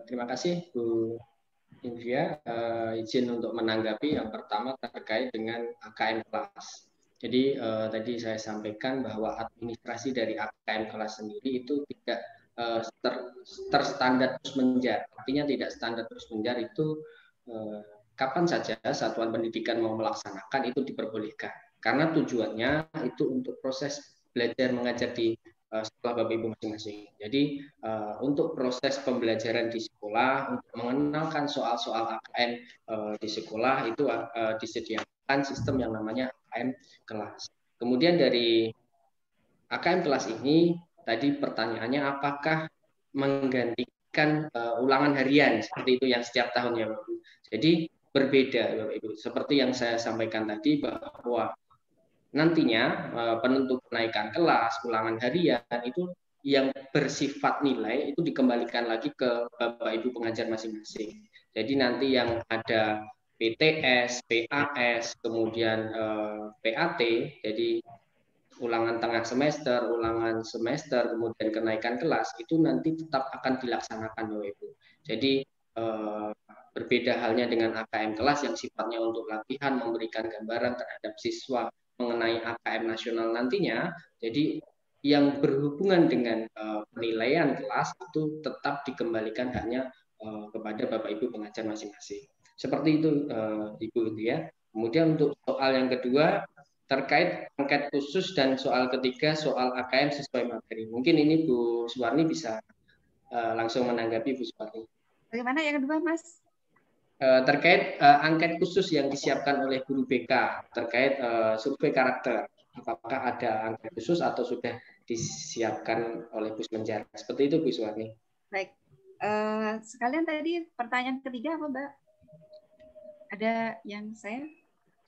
terima kasih Bu Invia. Izin untuk menanggapi yang pertama terkait dengan AKM kelas. Jadi tadi saya sampaikan bahwa administrasi dari AKM kelas sendiri itu tidak terstandar terus menjar. Artinya tidak standar terus menjar itu kapan saja satuan pendidikan mau melaksanakan itu diperbolehkan. Karena tujuannya itu untuk proses belajar mengajar di sekolah Bapak Ibu masing-masing. Jadi untuk proses pembelajaran di sekolah, untuk mengenalkan soal-soal AKM di sekolah itu disediakan sistem yang namanya AKM kelas. Kemudian dari AKM kelas ini tadi pertanyaannya apakah menggantikan ulangan harian seperti itu yang setiap tahunnya Bapak Ibu. Jadi berbeda Bapak Ibu. Seperti yang saya sampaikan tadi bahwa nantinya penentu kenaikan kelas, ulangan harian itu yang bersifat nilai itu dikembalikan lagi ke Bapak Ibu pengajar masing-masing. Jadi nanti yang ada PTS, PAS, kemudian PAT, jadi ulangan tengah semester, ulangan semester, kemudian kenaikan kelas itu nanti tetap akan dilaksanakan Bapak Ibu. Jadi berbeda halnya dengan AKM kelas yang sifatnya untuk latihan, memberikan gambaran terhadap siswa mengenai AKM nasional nantinya. Jadi yang berhubungan dengan penilaian kelas itu tetap dikembalikan hanya kepada Bapak Ibu pengajar masing-masing. Seperti itu Ibu ya. Kemudian untuk soal yang kedua terkait angket khusus dan soal ketiga soal AKM sesuai materi. Mungkin ini Bu Suwarni bisa langsung menanggapi Bu Suparni. Bagaimana yang kedua, Mas? Terkait angket khusus yang disiapkan oleh guru BK terkait survei karakter, apakah ada angket khusus atau sudah disiapkan oleh Pusmenjar? Seperti itu Bu Suparni. Baik, sekalian tadi pertanyaan ketiga apa, Mbak? Ada yang saya?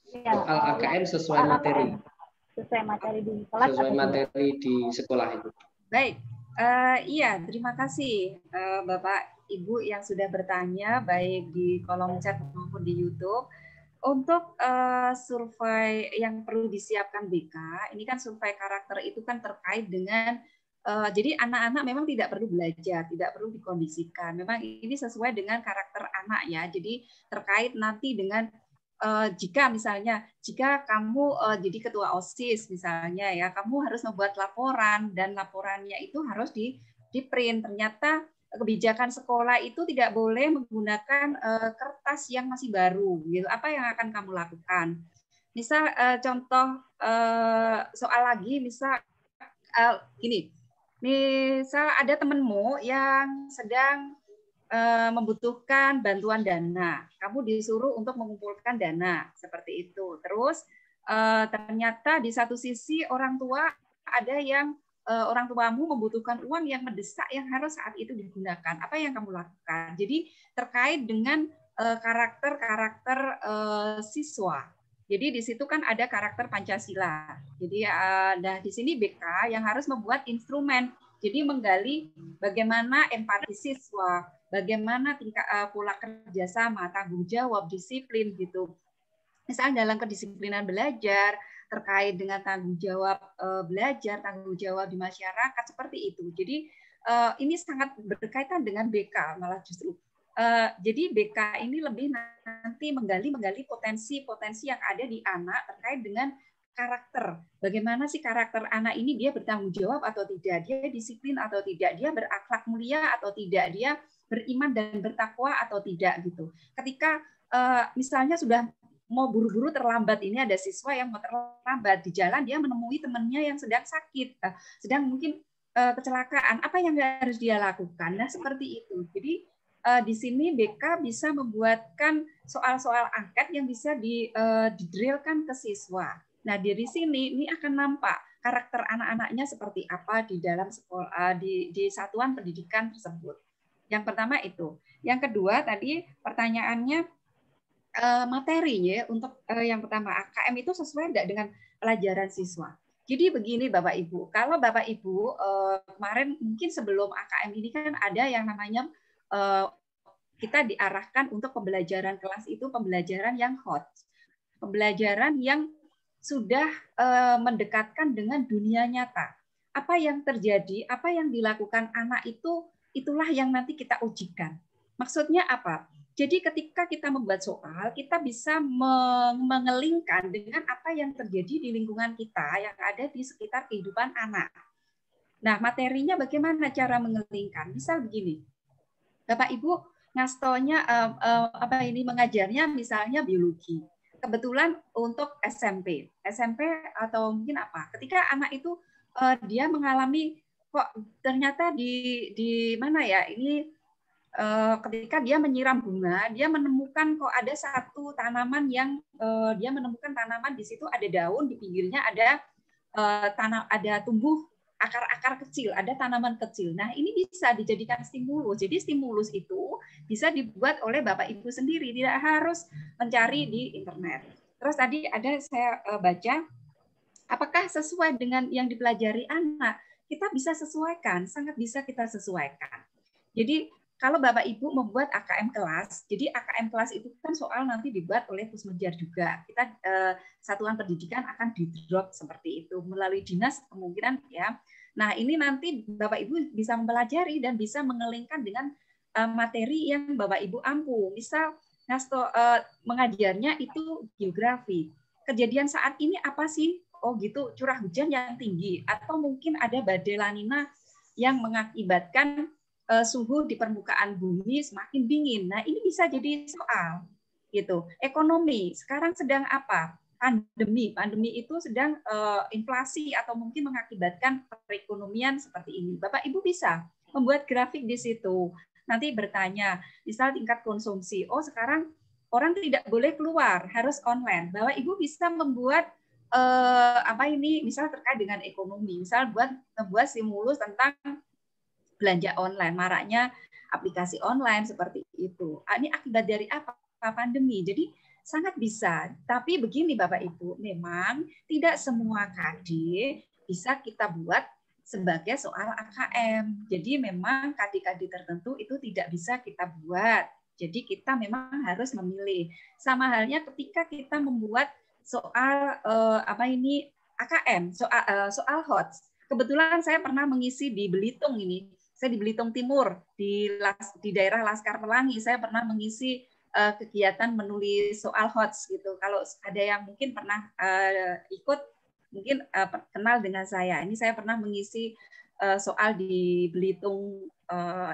Ya, Soal AKM sesuai materi. Sesuai materi di kelas. Sesuai materi di sekolah itu. Baik, iya, terima kasih Bapak Ibu yang sudah bertanya baik di kolom chat maupun di YouTube. Untuk survei yang perlu disiapkan BK, ini kan survei karakter itu kan terkait dengan jadi anak-anak memang tidak perlu belajar, tidak perlu dikondisikan. Memang ini sesuai dengan karakter anak ya. Jadi terkait nanti dengan jika misalnya jika kamu jadi ketua OSIS misalnya ya, kamu harus membuat laporan dan laporannya itu harus di print. Ternyata kebijakan sekolah itu tidak boleh menggunakan kertas yang masih baru gitu. Apa yang akan kamu lakukan? Misal contoh soal lagi, misal gini. Misal ada temanmu yang sedang membutuhkan bantuan dana, kamu disuruh untuk mengumpulkan dana seperti itu. Terus ternyata di satu sisi orang tua ada yang orang tuamu membutuhkan uang yang mendesak yang harus saat itu digunakan. Apa yang kamu lakukan? Jadi terkait dengan karakter-karakter siswa. Jadi di situ kan ada karakter Pancasila. Jadi nah di sini BK yang harus membuat instrumen. Jadi menggali bagaimana empati siswa, bagaimana tingkat pola kerjasama, tanggung jawab, disiplin gitu. Misalnya dalam kedisiplinan belajar, terkait dengan tanggung jawab belajar, tanggung jawab di masyarakat seperti itu. Jadi ini sangat berkaitan dengan BK malah justru. Jadi BK ini lebih nanti menggali potensi-potensi yang ada di anak terkait dengan karakter. Bagaimana sih karakter anak ini, dia bertanggung jawab atau tidak, dia disiplin atau tidak, dia berakhlak mulia atau tidak, dia beriman dan bertakwa atau tidak gitu. Ketika misalnya sudah mau buru-buru terlambat, ini ada siswa yang mau terlambat di jalan, dia menemui temannya yang sedang sakit, sedang mungkin kecelakaan, apa yang harus dia lakukan? Nah seperti itu. Jadi di sini BK bisa membuatkan soal-soal angket yang bisa didrillkan ke siswa. Nah dari sini ini akan nampak karakter anak-anaknya seperti apa di dalam sekolah, di satuan pendidikan tersebut. Yang pertama itu. Yang kedua tadi pertanyaannya materi ya, untuk yang pertama AKM itu sesuai tidak dengan pelajaran siswa. Jadi begini Bapak Ibu, kalau Bapak Ibu kemarin mungkin sebelum AKM ini kan ada yang namanya kita diarahkan untuk pembelajaran kelas itu pembelajaran yang hot, pembelajaran yang sudah mendekatkan dengan dunia nyata. Apa yang terjadi, apa yang dilakukan anak itu, itulah yang nanti kita ujikan. Maksudnya apa? Jadi ketika kita membuat soal, kita bisa mengelingkan dengan apa yang terjadi di lingkungan kita yang ada di sekitar kehidupan anak. Nah, materinya bagaimana cara mengelingkan? Misal begini, Bapak Ibu ngastonya mengajarnya misalnya biologi. Kebetulan untuk SMP atau mungkin apa? Ketika anak itu dia mengalami kok ternyata di mana ya ini ketika dia menyiram bunga, dia menemukan kok ada satu tanaman yang dia menemukan tanaman di situ ada daun, di pinggirnya ada ada tumbuh akar-akar kecil, ada tanaman kecil. Nah, ini bisa dijadikan stimulus. Jadi stimulus itu bisa dibuat oleh Bapak Ibu sendiri, tidak harus mencari di internet. Terus tadi ada saya baca, apakah sesuai dengan yang dipelajari anak? Kita bisa sesuaikan, sangat bisa kita sesuaikan. Jadi kalau Bapak Ibu membuat AKM kelas, jadi AKM kelas itu kan soal nanti dibuat oleh Pusmenjar juga. Kita satuan pendidikan akan di-drop seperti itu melalui dinas kemungkinan ya. Nah, ini nanti Bapak Ibu bisa mempelajari dan bisa mengelingkan dengan materi yang Bapak Ibu ampu. Misal mengajarnya itu geografi. Kejadian saat ini apa sih? Oh gitu, curah hujan yang tinggi atau mungkin ada badai La Nina yang mengakibatkan suhu di permukaan bumi semakin dingin. Nah, ini bisa jadi soal gitu. Ekonomi sekarang sedang apa? Pandemi. Pandemi itu sedang inflasi atau mungkin mengakibatkan perekonomian seperti ini. Bapak Ibu bisa membuat grafik di situ. Nanti bertanya, misal tingkat konsumsi. Oh, sekarang orang tidak boleh keluar, harus online. Bahwa Ibu bisa membuat misal terkait dengan ekonomi, misal membuat stimulus tentang belanja online, maraknya aplikasi online seperti itu. Ini akibat dari apa? Pandemi. Jadi sangat bisa. Tapi begini Bapak Ibu, memang tidak semua KD bisa kita buat sebagai soal AKM. Jadi memang KD-KD tertentu itu tidak bisa kita buat. Jadi kita memang harus memilih. Sama halnya ketika kita membuat soal AKM, soal HOTS. Kebetulan saya pernah mengisi di Belitung ini. Saya di Belitung Timur, di daerah Laskar Pelangi, saya pernah mengisi kegiatan menulis soal HOTS gitu. Kalau ada yang mungkin pernah ikut, mungkin kenal dengan saya. Ini saya pernah mengisi soal di Belitung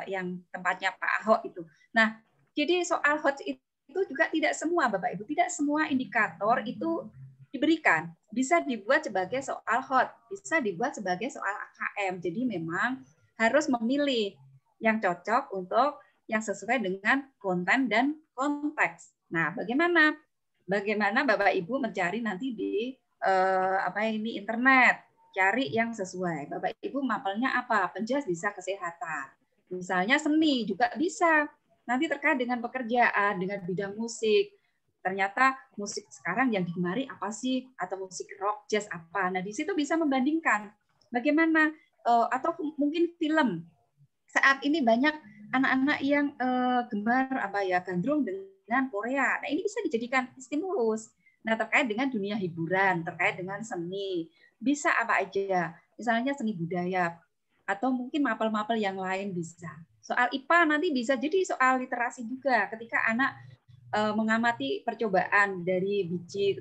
yang tempatnya Pak Ahok itu. Nah, jadi soal HOTS itu juga tidak semua Bapak Ibu, tidak semua indikator itu diberikan. Bisa dibuat sebagai soal HOT, bisa dibuat sebagai soal AKM. Jadi memang harus memilih yang cocok untuk yang sesuai dengan konten dan konteks. Nah, bagaimana Bapak Ibu mencari nanti di internet, cari yang sesuai. Bapak Ibu mapelnya apa? Penjas bisa kesehatan. Misalnya seni juga bisa. Nanti terkait dengan pekerjaan, dengan bidang musik. Ternyata musik sekarang yang digemari apa sih? Atau musik rock, jazz apa? Nah, di situ bisa membandingkan bagaimana atau mungkin film. Saat ini banyak anak-anak yang gemar gandrung dengan Korea. Nah, ini bisa dijadikan stimulus. Nah, terkait dengan dunia hiburan, terkait dengan seni, bisa apa aja. Misalnya seni budaya atau mungkin mapel-mapel yang lain bisa. Soal IPA nanti bisa jadi soal literasi juga ketika anak mengamati percobaan dari biji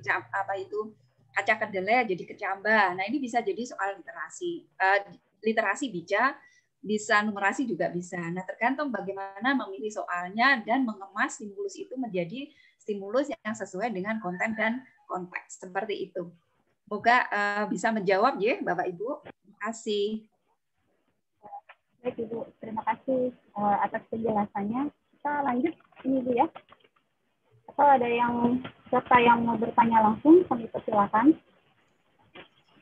kaca kedelai jadi kecambah. Nah, ini bisa jadi soal literasi bisa numerasi juga bisa. Nah, tergantung bagaimana memilih soalnya dan mengemas stimulus itu menjadi stimulus yang sesuai dengan konten dan konteks. Seperti itu. Semoga bisa menjawab ya Bapak Ibu. Terima kasih. Baik Ibu, terima kasih atas penjelasannya. Kita lanjut ini Bu ya. Atau ada peserta yang mau bertanya langsung, kami persilakan.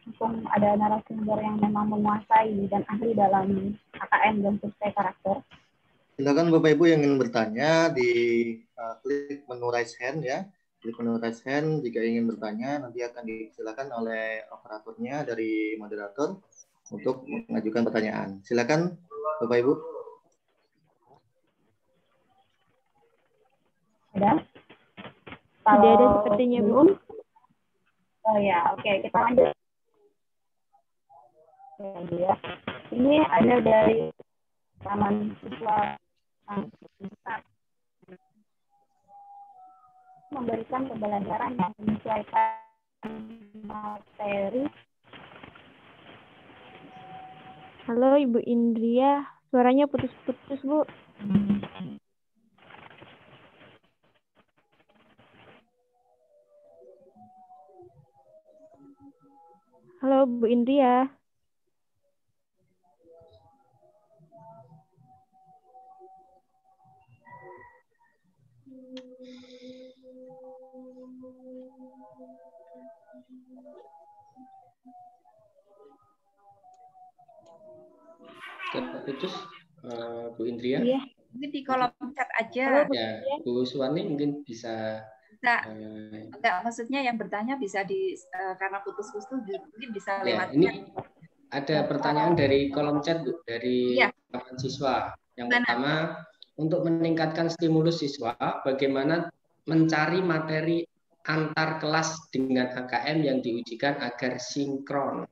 Mumpung ada narasumber yang memang menguasai dan ahli dalam AKM dan survei karakter. Silakan Bapak Ibu yang ingin bertanya klik menu raise hand ya. Klik menu raise hand jika ingin bertanya, nanti akan disilakan oleh operatornya dari moderator untuk mengajukan pertanyaan. Silakan Bapak Ibu. Ada? Tidak ada sepertinya Bu. Oh ya, oke, kita lanjut. Ya. Ini ada dari Taman Siswa memberikan pembelajaran yang menyesuaikan materi. Halo Ibu Indria, suaranya putus-putus Bu. Halo Bu Indria. Putus Bu Indria. Iya, mungkin di kolom chat aja. Ya, Bu Suwani mungkin bisa. Enggak, maksudnya yang bertanya bisa karena putus-putus mungkin bisa lewat. Ya, ini ada pertanyaan dari kolom chat Bu, dari Taman Siswa. Yang pertama, untuk meningkatkan stimulus siswa, bagaimana mencari materi antar kelas dengan HKM yang diujikan agar sinkron?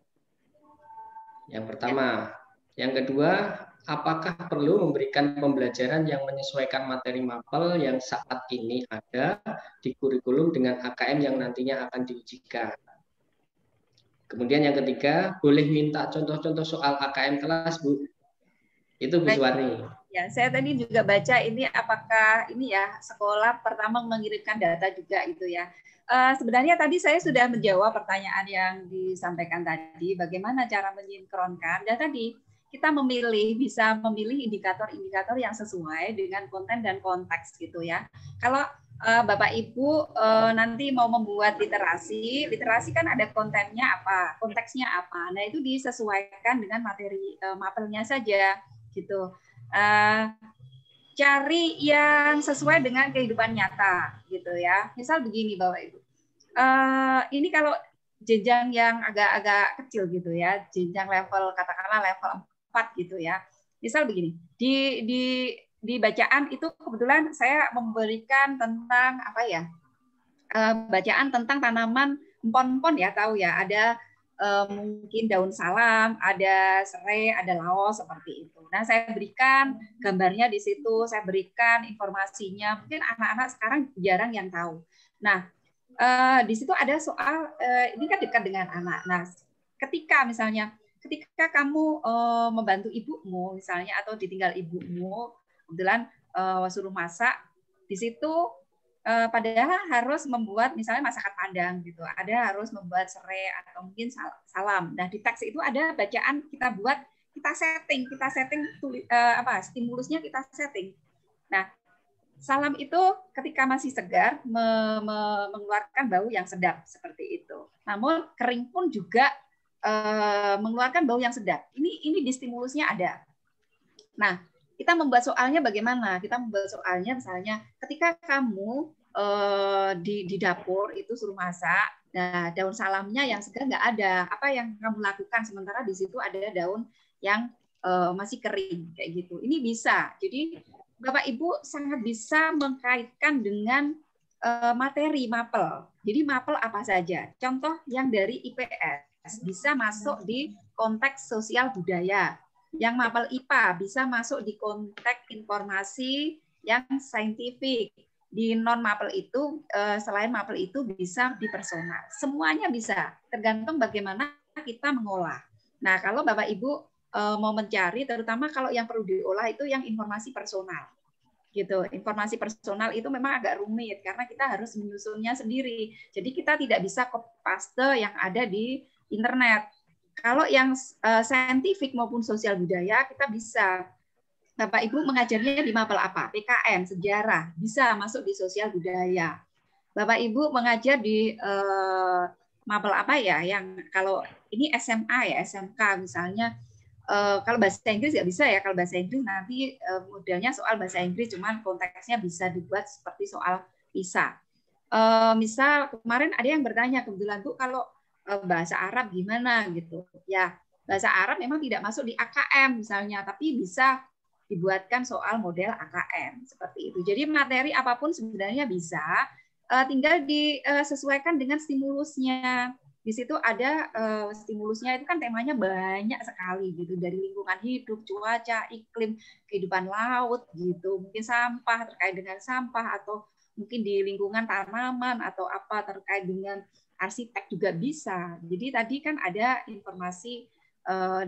Yang pertama. Yang kedua, apakah perlu memberikan pembelajaran yang menyesuaikan materi mapel yang saat ini ada di kurikulum dengan HKM yang nantinya akan diujikan? Kemudian yang ketiga, boleh minta contoh-contoh soal AKM kelas, Bu? Itu Bu Suwarni. Ya, saya tadi juga baca ini apakah ini ya sekolah pertama mengirimkan data juga itu ya. Sebenarnya tadi saya sudah menjawab pertanyaan yang disampaikan tadi, bagaimana cara mensinkronkan. Dan tadi kita bisa memilih indikator-indikator yang sesuai dengan konten dan konteks gitu ya. Kalau Bapak Ibu nanti mau membuat literasi kan ada kontennya apa, konteksnya apa. Nah, itu disesuaikan dengan materi mapelnya saja gitu. Cari yang sesuai dengan kehidupan nyata gitu ya. Misal begini Bapak Ibu. Ini kalau jenjang yang agak-agak kecil gitu ya, jenjang level katakanlah level 4 gitu ya. Misal begini, di bacaan itu kebetulan saya memberikan tentang apa ya? Bacaan tentang tanaman empon-empon ya, tahu ya, ada mungkin daun salam, ada serai, ada laos seperti itu. Nah, saya berikan gambarnya di situ, saya berikan informasinya. Mungkin anak-anak sekarang jarang yang tahu. Nah, di situ ada soal ini kan dekat dengan anak. Nah, ketika kamu membantu ibumu misalnya atau ditinggal ibumu, kebetulan suruh masak, di situ padahal harus membuat misalnya masakan Padang gitu. Ada harus membuat serai atau mungkin salam. Nah, di teks itu ada bacaan kita buat, kita setting stimulusnya kita setting. Nah, salam itu ketika masih segar mengeluarkan bau yang sedap seperti itu. Namun kering pun juga mengeluarkan bau yang sedap. Ini di stimulusnya ada. Nah, kita membuat soalnya bagaimana? Kita membuat soalnya misalnya ketika kamu di dapur itu suruh masak, nah daun salamnya yang segar nggak ada. Apa yang kamu lakukan sementara di situ ada daun yang masih kering kayak gitu. Ini bisa. Jadi Bapak Ibu sangat bisa mengkaitkan dengan materi mapel. Jadi mapel apa saja? Contoh yang dari IPS bisa masuk di konteks sosial budaya. Yang mapel IPA bisa masuk di konteks informasi yang saintifik. Di non mapel itu selain mapel itu bisa di personal. Semuanya bisa, tergantung bagaimana kita mengolah. Nah, kalau Bapak Ibu mau mencari, terutama kalau yang perlu diolah itu yang informasi personal, gitu. Informasi personal itu memang agak rumit karena kita harus menyusunnya sendiri. Jadi kita tidak bisa copy paste yang ada di internet. Kalau yang saintifik maupun sosial budaya kita bisa. Bapak Ibu mengajarnya di mapel apa? PKN, sejarah, bisa masuk di sosial budaya. Bapak Ibu mengajar di mapel apa ya? Yang kalau ini SMA ya, SMK misalnya. Kalau bahasa Inggris nggak bisa ya. Kalau bahasa Inggris nanti modelnya soal bahasa Inggris, cuman konteksnya bisa dibuat seperti soal PISA. Misal kemarin ada yang bertanya kebetulan Bu, kalau bahasa Arab gimana gitu. Ya, bahasa Arab memang tidak masuk di AKM misalnya, tapi bisa dibuatkan soal model AKM seperti itu. Jadi materi apapun sebenarnya bisa, tinggal disesuaikan dengan stimulusnya. Di situ ada stimulusnya, itu kan temanya banyak sekali gitu, dari lingkungan hidup, cuaca, iklim, kehidupan laut gitu, mungkin sampah, terkait dengan sampah, atau mungkin di lingkungan tanaman atau apa terkait dengan arsitek juga bisa. Jadi tadi kan ada informasi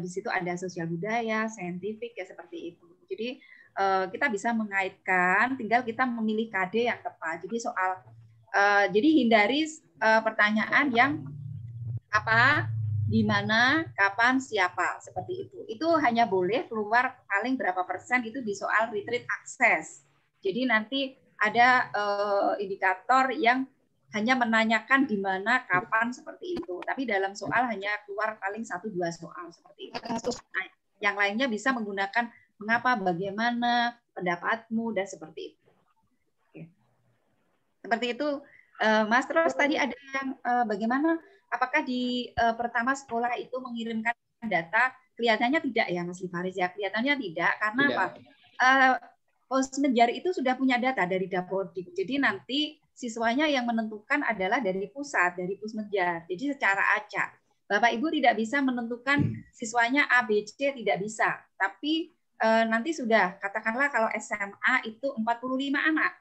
di situ, ada sosial budaya, saintifik ya seperti itu. Jadi kita bisa mengaitkan, tinggal kita memilih KD yang tepat. Jadi jadi hindari pertanyaan yang apa, di mana, kapan, siapa, seperti itu. Itu hanya boleh keluar paling berapa persen itu di soal retreat akses. Jadi nanti ada indikator yang hanya menanyakan di mana, kapan, seperti itu. Tapi dalam soal hanya keluar paling 1-2 soal seperti itu. Nah, yang lainnya bisa menggunakan mengapa, bagaimana, pendapatmu, dan seperti itu. Oke. Seperti itu, Mas. Terus tadi ada yang bagaimana, apakah di pertama sekolah itu mengirimkan data? Kelihatannya tidak ya, Mas Livaris ya. Kelihatannya tidak, karena tidak. Apa? Posmenjar itu sudah punya data dari Dapodik. Jadi nanti siswanya yang menentukan adalah dari pusat, dari Pusmenjar. Jadi secara acak. Bapak Ibu tidak bisa menentukan siswanya A, B, C, tidak bisa. Tapi nanti sudah, katakanlah kalau SMA itu 45 anak.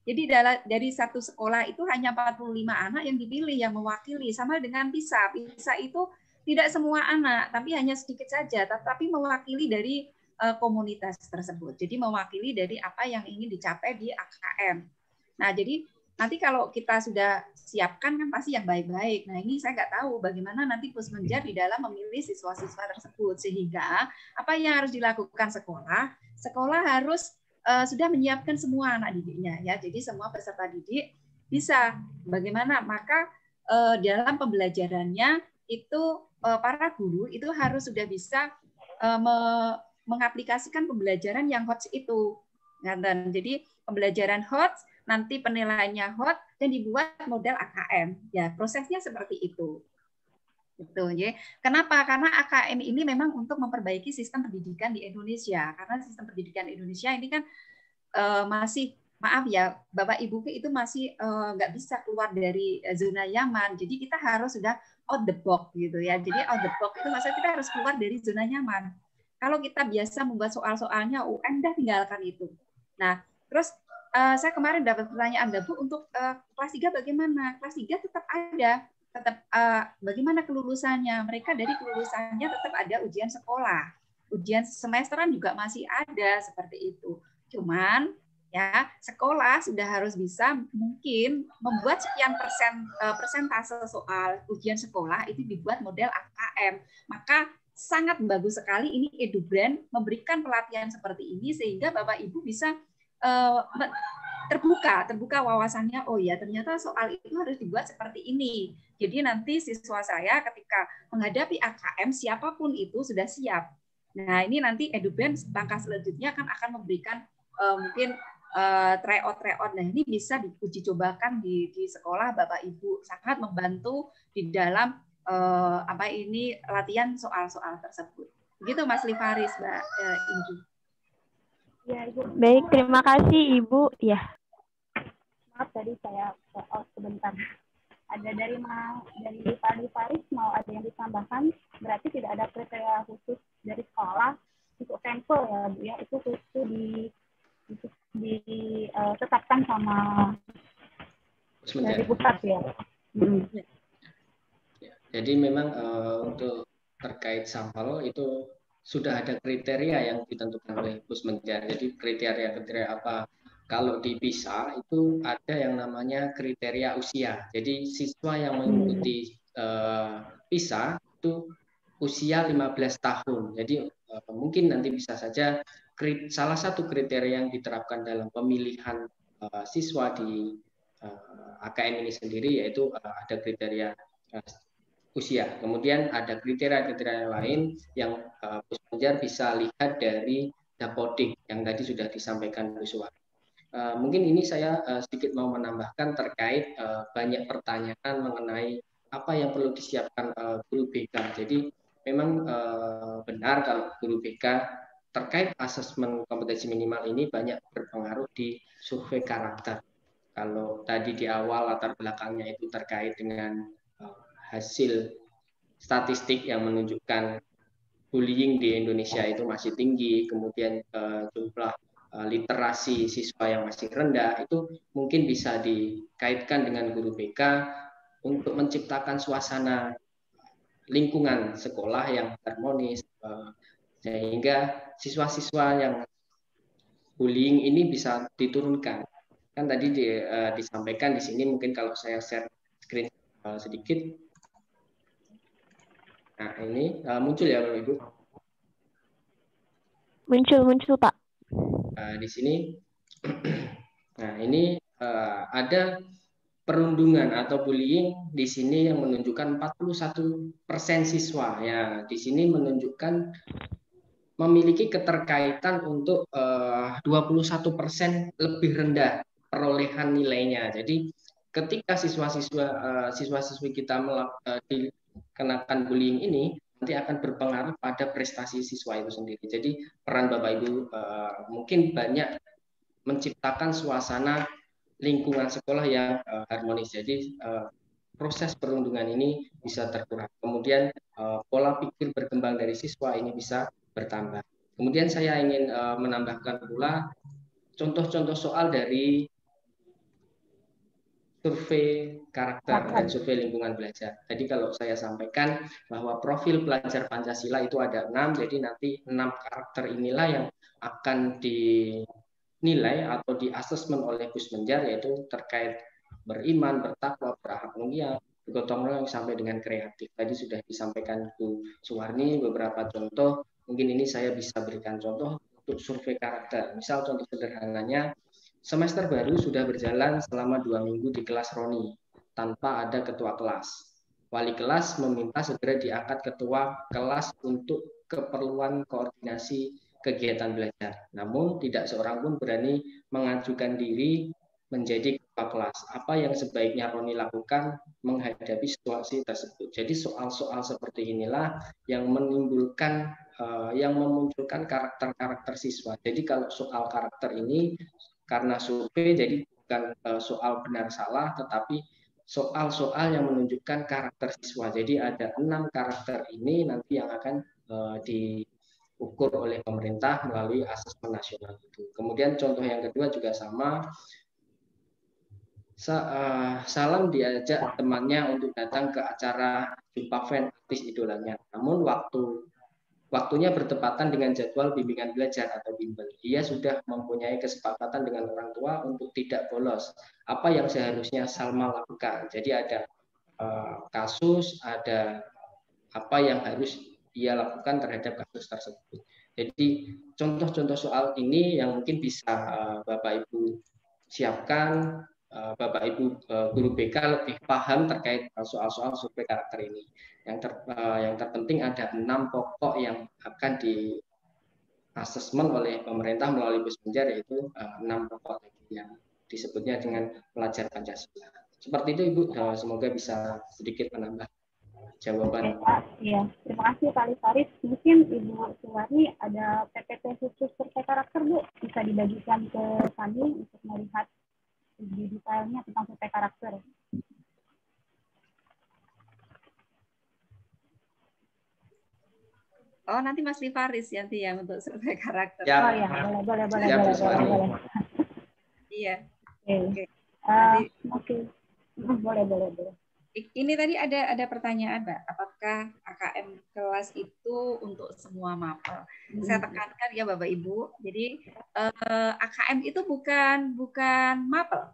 Jadi dari satu sekolah itu hanya 45 anak yang dipilih, yang mewakili. Sama dengan PISA. PISA itu tidak semua anak, tapi hanya sedikit saja. Tetapi mewakili dari komunitas tersebut. Jadi mewakili dari apa yang ingin dicapai di AKM. Nah, jadi nanti kalau kita sudah siapkan kan pasti yang baik-baik. Nah ini saya nggak tahu bagaimana nanti Pusmenjar di dalam memilih siswa-siswa tersebut, sehingga apa yang harus dilakukan sekolah? Sekolah harus sudah menyiapkan semua anak didiknya ya. Jadi semua peserta didik bisa bagaimana, maka dalam pembelajarannya itu para guru itu harus sudah bisa mengaplikasikan pembelajaran yang HOTS itu. Dan jadi pembelajaran HOTS nanti penilaiannya hot dan dibuat model AKM. Ya, prosesnya seperti itu. Gitu, ya. Kenapa? Karena AKM ini memang untuk memperbaiki sistem pendidikan di Indonesia. Karena sistem pendidikan Indonesia ini kan masih, maaf ya, Bapak Ibu itu masih nggak bisa keluar dari zona nyaman. Jadi kita harus sudah out the box gitu ya. Jadi out the box itu maksudnya kita harus keluar dari zona nyaman. Kalau kita biasa membuat soal-soalnya UN, dah tinggalkan itu. Nah, terus saya kemarin dapat pertanyaan, Bu, untuk kelas 3 bagaimana? Kelas 3 tetap ada, tetap bagaimana kelulusannya? Mereka dari kelulusannya tetap ada ujian sekolah, ujian semesteran juga masih ada seperti itu. Cuman ya sekolah sudah harus bisa mungkin membuat sekian persentase soal ujian sekolah itu dibuat model AKM. Maka sangat bagus sekali ini EduBrand memberikan pelatihan seperti ini sehingga Bapak Ibu bisa terbuka wawasannya. Oh ya, ternyata soal itu harus dibuat seperti ini. Jadi nanti siswa saya ketika menghadapi AKM siapapun itu sudah siap. Nah ini nanti EduBrand langkah selanjutnya akan memberikan mungkin tryout. Nah ini bisa diuji cobakan di sekolah Bapak Ibu, sangat membantu di dalam latihan soal-soal tersebut. Begitu Mas Lifaris, Mbak Inju. Ya, Ibu. Baik, terima kasih Ibu. Ya. Maaf tadi saya sebentar. Ada dari Pak Lifaris mau ada yang ditambahkan? Berarti tidak ada kriteria khusus dari sekolah untuk sampel ya, Bu ya. Itu khusus ditetapkan sama dari pusat ya. Jadi memang untuk terkait sampel itu sudah ada kriteria yang ditentukan oleh Pusmenjar. Jadi kriteria apa? Kalau di PISA itu ada yang namanya kriteria usia. Jadi siswa yang mengikuti PISA itu usia 15 tahun. Jadi mungkin nanti bisa saja salah satu kriteria yang diterapkan dalam pemilihan siswa di AKM ini sendiri yaitu ada kriteria usia. Kemudian ada kriteria-kriteria lain yang Pusmenjar bisa lihat dari Dapodik yang tadi sudah disampaikan Bu Suwati. Mungkin ini saya sedikit mau menambahkan terkait banyak pertanyaan mengenai apa yang perlu disiapkan guru BK. Jadi memang benar kalau guru BK terkait asesmen kompetensi minimal ini banyak berpengaruh di survei karakter. Kalau tadi di awal latar belakangnya itu terkait dengan hasil statistik yang menunjukkan bullying di Indonesia itu masih tinggi, kemudian jumlah literasi siswa yang masih rendah, itu mungkin bisa dikaitkan dengan guru BK untuk menciptakan suasana lingkungan sekolah yang harmonis, sehingga siswa-siswa yang bullying ini bisa diturunkan. Kan tadi disampaikan di sini, mungkin kalau saya share screen sedikit. Nah, ini muncul ya Bapak Ibu? Muncul Pak. Di sini, nah ini ada perundungan atau bullying di sini yang menunjukkan 41% siswa. Ya, di sini menunjukkan memiliki keterkaitan untuk 21% lebih rendah perolehan nilainya. Jadi ketika siswa-siswi kita dikenakan bullying ini, nanti akan berpengaruh pada prestasi siswa itu sendiri. Jadi peran Bapak Ibu mungkin banyak menciptakan suasana lingkungan sekolah yang harmonis. Jadi proses perundungan ini bisa terkurang. Kemudian pola pikir berkembang dari siswa ini bisa bertambah. Kemudian saya ingin menambahkan pula contoh-contoh soal dari survei karakter dan survei lingkungan belajar. Jadi kalau saya sampaikan bahwa profil pelajar Pancasila itu ada 6, jadi nanti 6 karakter inilah yang akan dinilai atau di-assessment oleh Pusmenjar, yaitu terkait beriman, bertakwa, berakhlak mulia, bergotong royong sampai dengan kreatif. Tadi sudah disampaikan Bu Suwarni beberapa contoh. Mungkin ini saya bisa berikan contoh untuk survei karakter. Misal contoh sederhananya, semester baru sudah berjalan selama 2 minggu di kelas Roni tanpa ada ketua kelas. Wali kelas meminta segera diangkat ketua kelas untuk keperluan koordinasi kegiatan belajar. Namun tidak seorang pun berani mengajukan diri menjadi ketua kelas. Apa yang sebaiknya Roni lakukan menghadapi situasi tersebut? Jadi soal-soal seperti inilah yang menimbulkan, yang memunculkan karakter-karakter siswa. Jadi kalau soal karakter ini karena survei, jadi bukan soal benar salah, tetapi soal-soal yang menunjukkan karakter siswa. Jadi ada 6 karakter ini nanti yang akan diukur oleh pemerintah melalui asesmen nasional itu. Kemudian contoh yang kedua juga sama. Salam diajak temannya untuk datang ke acara jumpa fan artis idolanya. Namun waktunya bertepatan dengan jadwal bimbingan belajar atau bimbel. Dia sudah mempunyai kesepakatan dengan orang tua untuk tidak bolos. Apa yang seharusnya Salma lakukan? Jadi ada kasus, ada apa yang harus dia lakukan terhadap kasus tersebut. Jadi contoh-contoh soal ini yang mungkin bisa Bapak Ibu siapkan, Bapak Ibu guru BK lebih paham terkait soal-soal survei karakter ini. Yang terpenting ada 6 pokok yang akan di asesmen oleh pemerintah melalui Bus Menjar, yaitu 6 pokok yang disebutnya dengan pelajar Pancasila. Seperti itu Ibu, semoga bisa sedikit menambah jawaban. Iya, terima kasih Pak Lifaris. Mungkin Ibu Suwarni ada PPT khusus survei karakter Bu, bisa dibagikan ke kami untuk melihat lebih detailnya tentang survei karakter. Oh, nanti Mas Lifaris nanti yang untuk survei karakter. Ya. Oh ya, boleh. Iya. Oke. Oke. Boleh. Ini tadi ada pertanyaan, Mbak. Apakah AKM kelas itu untuk semua mapel? Saya tekankan ya Bapak Ibu. Jadi AKM itu bukan mapel.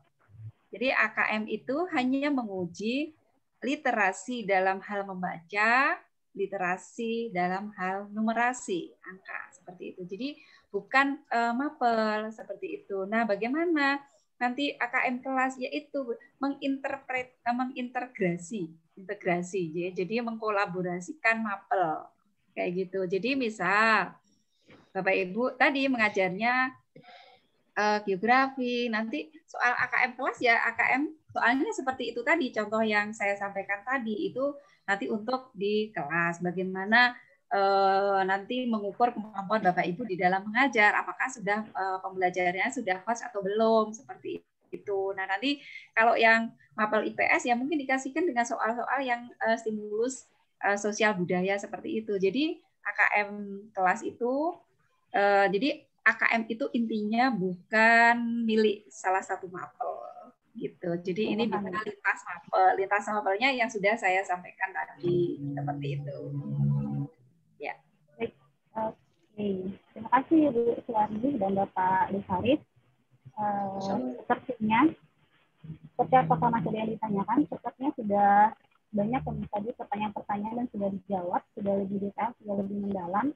Jadi AKM itu hanya menguji literasi dalam hal membaca, literasi dalam hal numerasi, angka seperti itu. Jadi bukan mapel seperti itu. Nah, bagaimana nanti AKM kelas yaitu mengintegrasi, ya. Jadi mengkolaborasikan mapel kayak gitu. Jadi misal Bapak Ibu tadi mengajarnya geografi, nanti soal AKM kelas ya AKM soalnya seperti itu tadi contoh yang saya sampaikan tadi itu nanti untuk di kelas bagaimana nanti mengukur kemampuan Bapak Ibu di dalam mengajar, apakah sudah pembelajarannya sudah pas atau belum seperti itu. Nah nanti kalau yang mapel IPS ya mungkin dikasihkan dengan soal-soal yang stimulus sosial budaya seperti itu. Jadi AKM kelas itu jadi AKM itu intinya bukan milik salah satu mapel gitu. Jadi ini bisa lintas mapelnya yang sudah saya sampaikan tadi seperti itu. Ya. Oke. Terima kasih Bu Suwarni dan Bapak Lifaris. Sepertinya seperti apa materi yang ditanyakan, sepertinya sudah banyak tadi pertanyaan-pertanyaan dan sudah dijawab, sudah lebih detail, sudah lebih mendalam.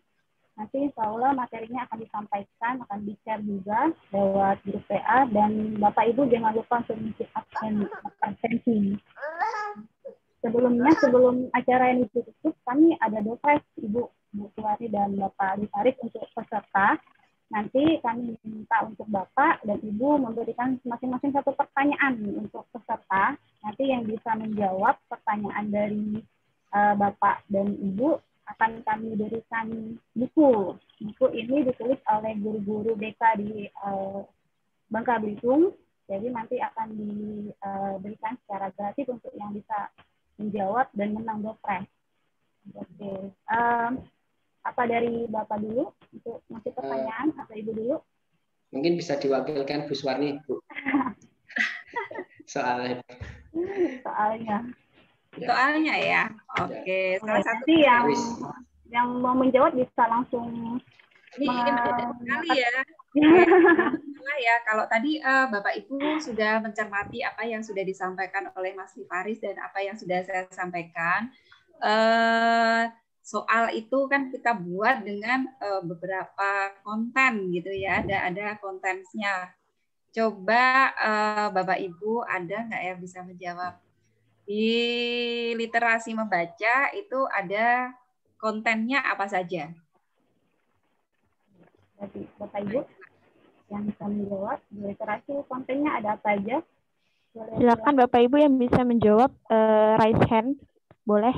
Nanti insya Allah materinya akan disampaikan, akan di-share juga lewat grup PA, dan Bapak Ibu jangan lupa untuk mengisi absensi. Sebelum acara yang ditutup, kami ada dosis Ibu Suwarni dan Bapak Lifaris untuk peserta. Nanti kami minta untuk Bapak dan Ibu memberikan masing-masing satu pertanyaan untuk peserta. Nanti yang bisa menjawab pertanyaan dari Bapak dan Ibu akan kami berikan buku. Buku ini ditulis oleh guru-guru BK di Bangka Belitung. Jadi nanti akan diberikan secara gratis untuk yang bisa menjawab dan menang dompet. Oke. Apa dari Bapak dulu untuk masih pertanyaan atau Ibu dulu? Mungkin bisa diwakilkan Bu Suwarni, Bu. Soalnya ya. Oke. Salah satu yang mau menjawab bisa langsung ini mendadak sekali ya. ya, kalau tadi Bapak Ibu sudah mencermati apa yang sudah disampaikan oleh Mas Faris dan apa yang sudah saya sampaikan, soal itu kan kita buat dengan beberapa konten gitu ya, ada kontennya. Coba Bapak Ibu ada nggak ya bisa menjawab? Di literasi membaca itu ada kontennya apa saja? Jadi Bapak Ibu yang bisa menjawab di literasi kontennya ada apa aja? Silakan Bapak Ibu yang bisa menjawab raise hand, boleh.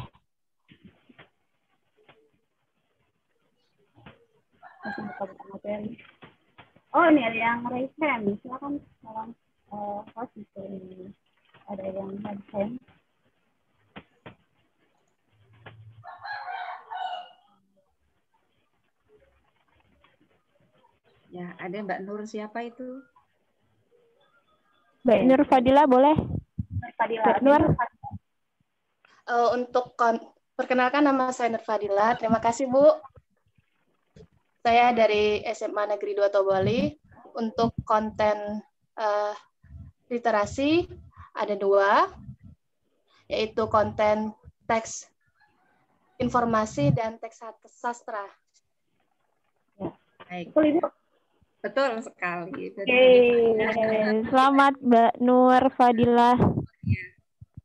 Masih buka materi. Oh, ini ada yang raise hand. Silakan tolong host itu. Ada yang raise hand. Ya, ada Mbak Nur, siapa itu? Mbak Nur Fadila boleh? Fadila. Mbak Nur. Untuk perkenalkan, nama saya Nur Fadila. Terima kasih Bu. Saya dari SMA Negeri 2 Toboli. Untuk konten literasi ada 2, yaitu konten teks informasi dan teks sastra. Baik. Betul, Ibu. Betul sekali. Oke. Selamat Mbak Nur Fadila.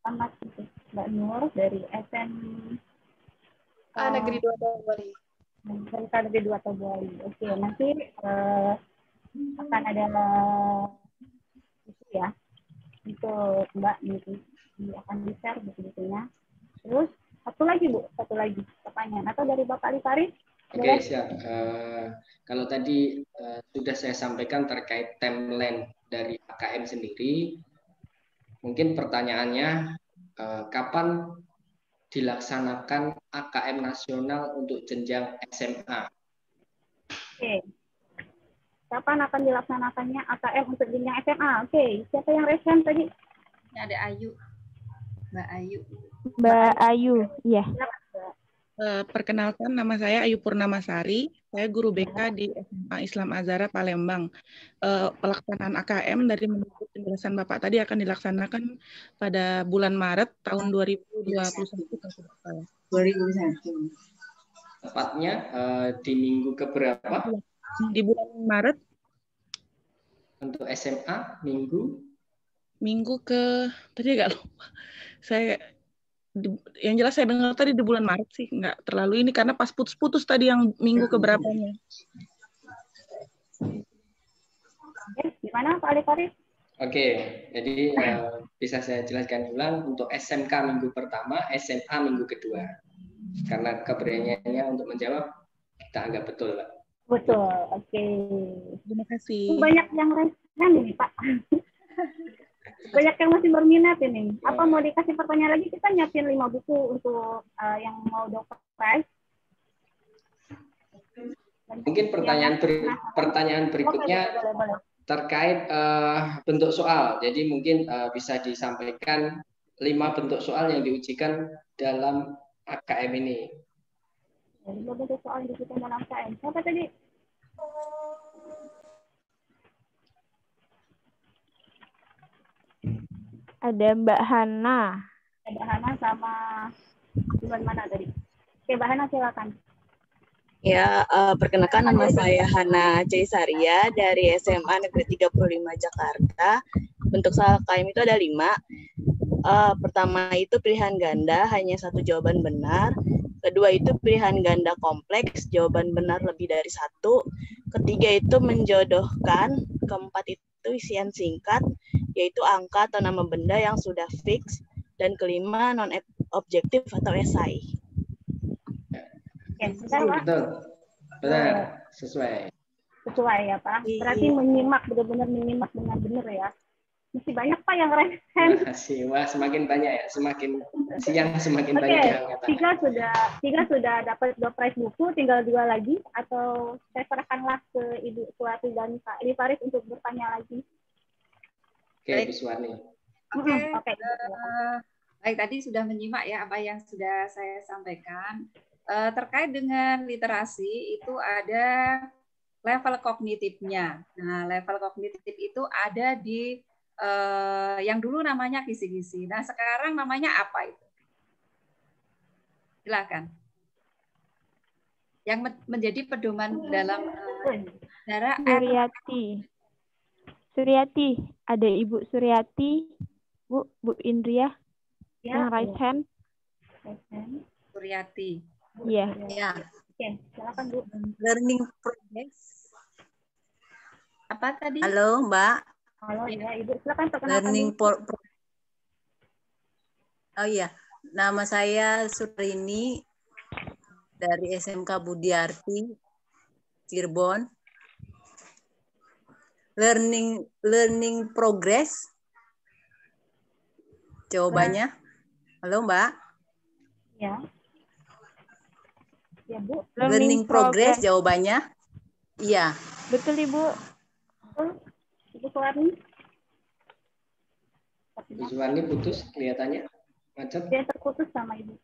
Selamat Mbak Nur dari SM Negeri 2 Toboli. Negeri 2 Toboli. Oke, nanti akan ada itu ya untuk Mbak nanti akan di-share buku-bukunya. Terus satu lagi Bu, satu lagi pertanyaan atau dari Bapak Ali Faris? Oke, siap. Kalau tadi sudah saya sampaikan terkait timeline dari AKM sendiri, mungkin pertanyaannya kapan dilaksanakan AKM nasional untuk jenjang SMA? Oke. Kapan akan dilaksanakannya AKM untuk jenjang SMA? Oke, siapa yang respon tadi? Ini ada Ayu. Mbak Ayu. Mbak Ayu, iya. Perkenalkan, nama saya Ayu Purnamasari. Saya guru BK di SMA Islam Azhara Palembang. Pelaksanaan AKM dari menurut penjelasan Bapak tadi akan dilaksanakan pada bulan Maret tahun 2021. 2021. Tepatnya di minggu keberapa? Di bulan Maret. Untuk SMA minggu ke tadi agak lupa. Yang jelas saya dengar tadi di bulan Maret sih, nggak terlalu ini karena pas putus-putus tadi yang minggu keberapanya. Gimana Pak Ali Faris? Oke, jadi bisa saya jelaskan ulang untuk SMK minggu pertama, SMA minggu kedua. Karena keberaniannya untuk menjawab kita anggap betul, Pak. Betul, oke. Terima kasih. Banyak yang respon ini Pak. Banyak yang masih berminat ini. Apa mau dikasih pertanyaan lagi? Kita nyiapin 5 buku untuk yang mau dokter prize. Mungkin pertanyaan berikutnya boleh. Terkait bentuk soal. Jadi mungkin bisa disampaikan 5 bentuk soal yang diujikan dalam AKM ini. 5 bentuk soal yang diujikan dalam AKM. Siapa tadi? Ada Mbak Hana. Mbak Hana sama bulan mana tadi? Oke, Mbak Hana silakan. Ya, perkenalkan nama saya Hana Caisaria dari SMA Negeri 35 Jakarta. Bentuk soal KM itu ada 5. Pertama itu pilihan ganda, hanya 1 jawaban benar. Kedua itu pilihan ganda kompleks, jawaban benar lebih dari 1. Ketiga itu menjodohkan. Keempat itu isian singkat, yaitu angka atau nama benda yang sudah fix. Dan kelima non-objektif atau esai. Ya, betul. Benar, sesuai. Sesuai ya Pak. Berarti menyimak, benar-benar menyimak dengan benar ya. Masih banyak Pak yang respon. Masih, wah semakin banyak ya. Semakin siang semakin banyak yang kata. Tiga sudah dapat 2 prize buku, tinggal 2 lagi. Atau saya serahkanlah ke Ibu Suwati dan Pak Ali Faris untuk bertanya lagi. Oke, Bu Suwani. Oke. Baik, tadi sudah menyimak ya apa yang sudah saya sampaikan. Terkait dengan literasi itu ada level kognitifnya. Nah, level kognitif itu ada di yang dulu namanya kisi-kisi. Nah, sekarang namanya apa itu? Silakan. Yang menjadi pedoman dalam darah Suryati. Ada Ibu Suryati, Bu Indria, yang raise hand. Suryati. Iya. Ya. Oke, silakan Bu. Learning progress. Apa tadi? Halo, Mbak. Halo, ya, Ibu. Silakan perkenalkan. Learning Oh iya, nama saya Surini dari SMK Budiarti, Cirebon. Learning progress. Jawabannya. Halo, Mbak. Ya. Ya, Bu. Learning progress jawabannya. Iya. Betul, Ibu. Ibu Suwarni. Ibu Suwarni putus kelihatannya. Macet. Dia terputus sama Ibu.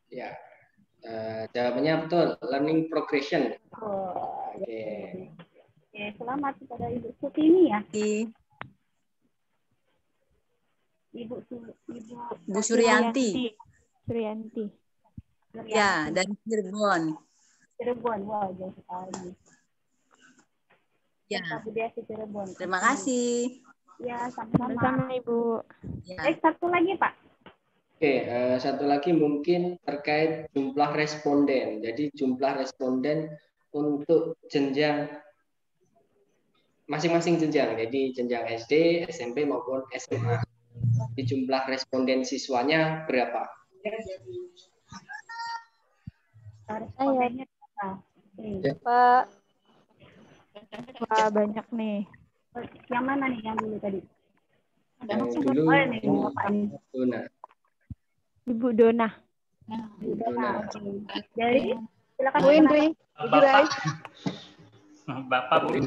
Ya. Jawabannya betul. Learning progression. Oke. Oke, selamat kepada Ibu Sutini ya. Ibu Suryanti. Ya, dari Cirebon. Cirebon, wow, jauh sekali. Ya. Cirebon. Terima kasih. Ya, sama-sama. Sama Ibu. Ya. Satu lagi, Pak. Oke, satu lagi mungkin terkait jumlah responden. Jadi jumlah responden untuk jenjang masing-masing jenjang. Jadi jenjang SD, SMP maupun SMA. Di jumlah responden siswanya berapa? Respondennya Pak. Wah, banyak nih. Yang mana nih yang dulu tadi? Yang dulu Dona. Ibu Dona. Dari silakan. Bu Indri. Bapak, Bu.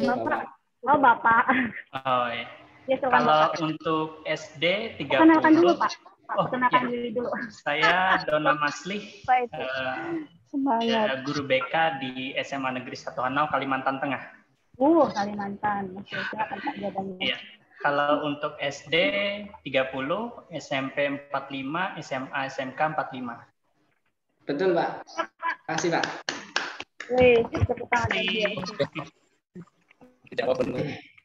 Bapak. Oh, Bapak. Oh, iya. Ya, kalau untuk SD 30. Kenalkan dulu, Pak. Kenalkan diri dulu. Saya Dona Maslih, guru BK di SMA Negeri 1 Hanau, Kalimantan Tengah. Kalimantan. Oke, silakan Pak jawabannya. Iya. Kalau untuk SD 30, SMP 45, SMA SMK 45. Betul, Pak. Kasih, Pak. Wih, tepuk tangan lagi. Tidak apa-apa.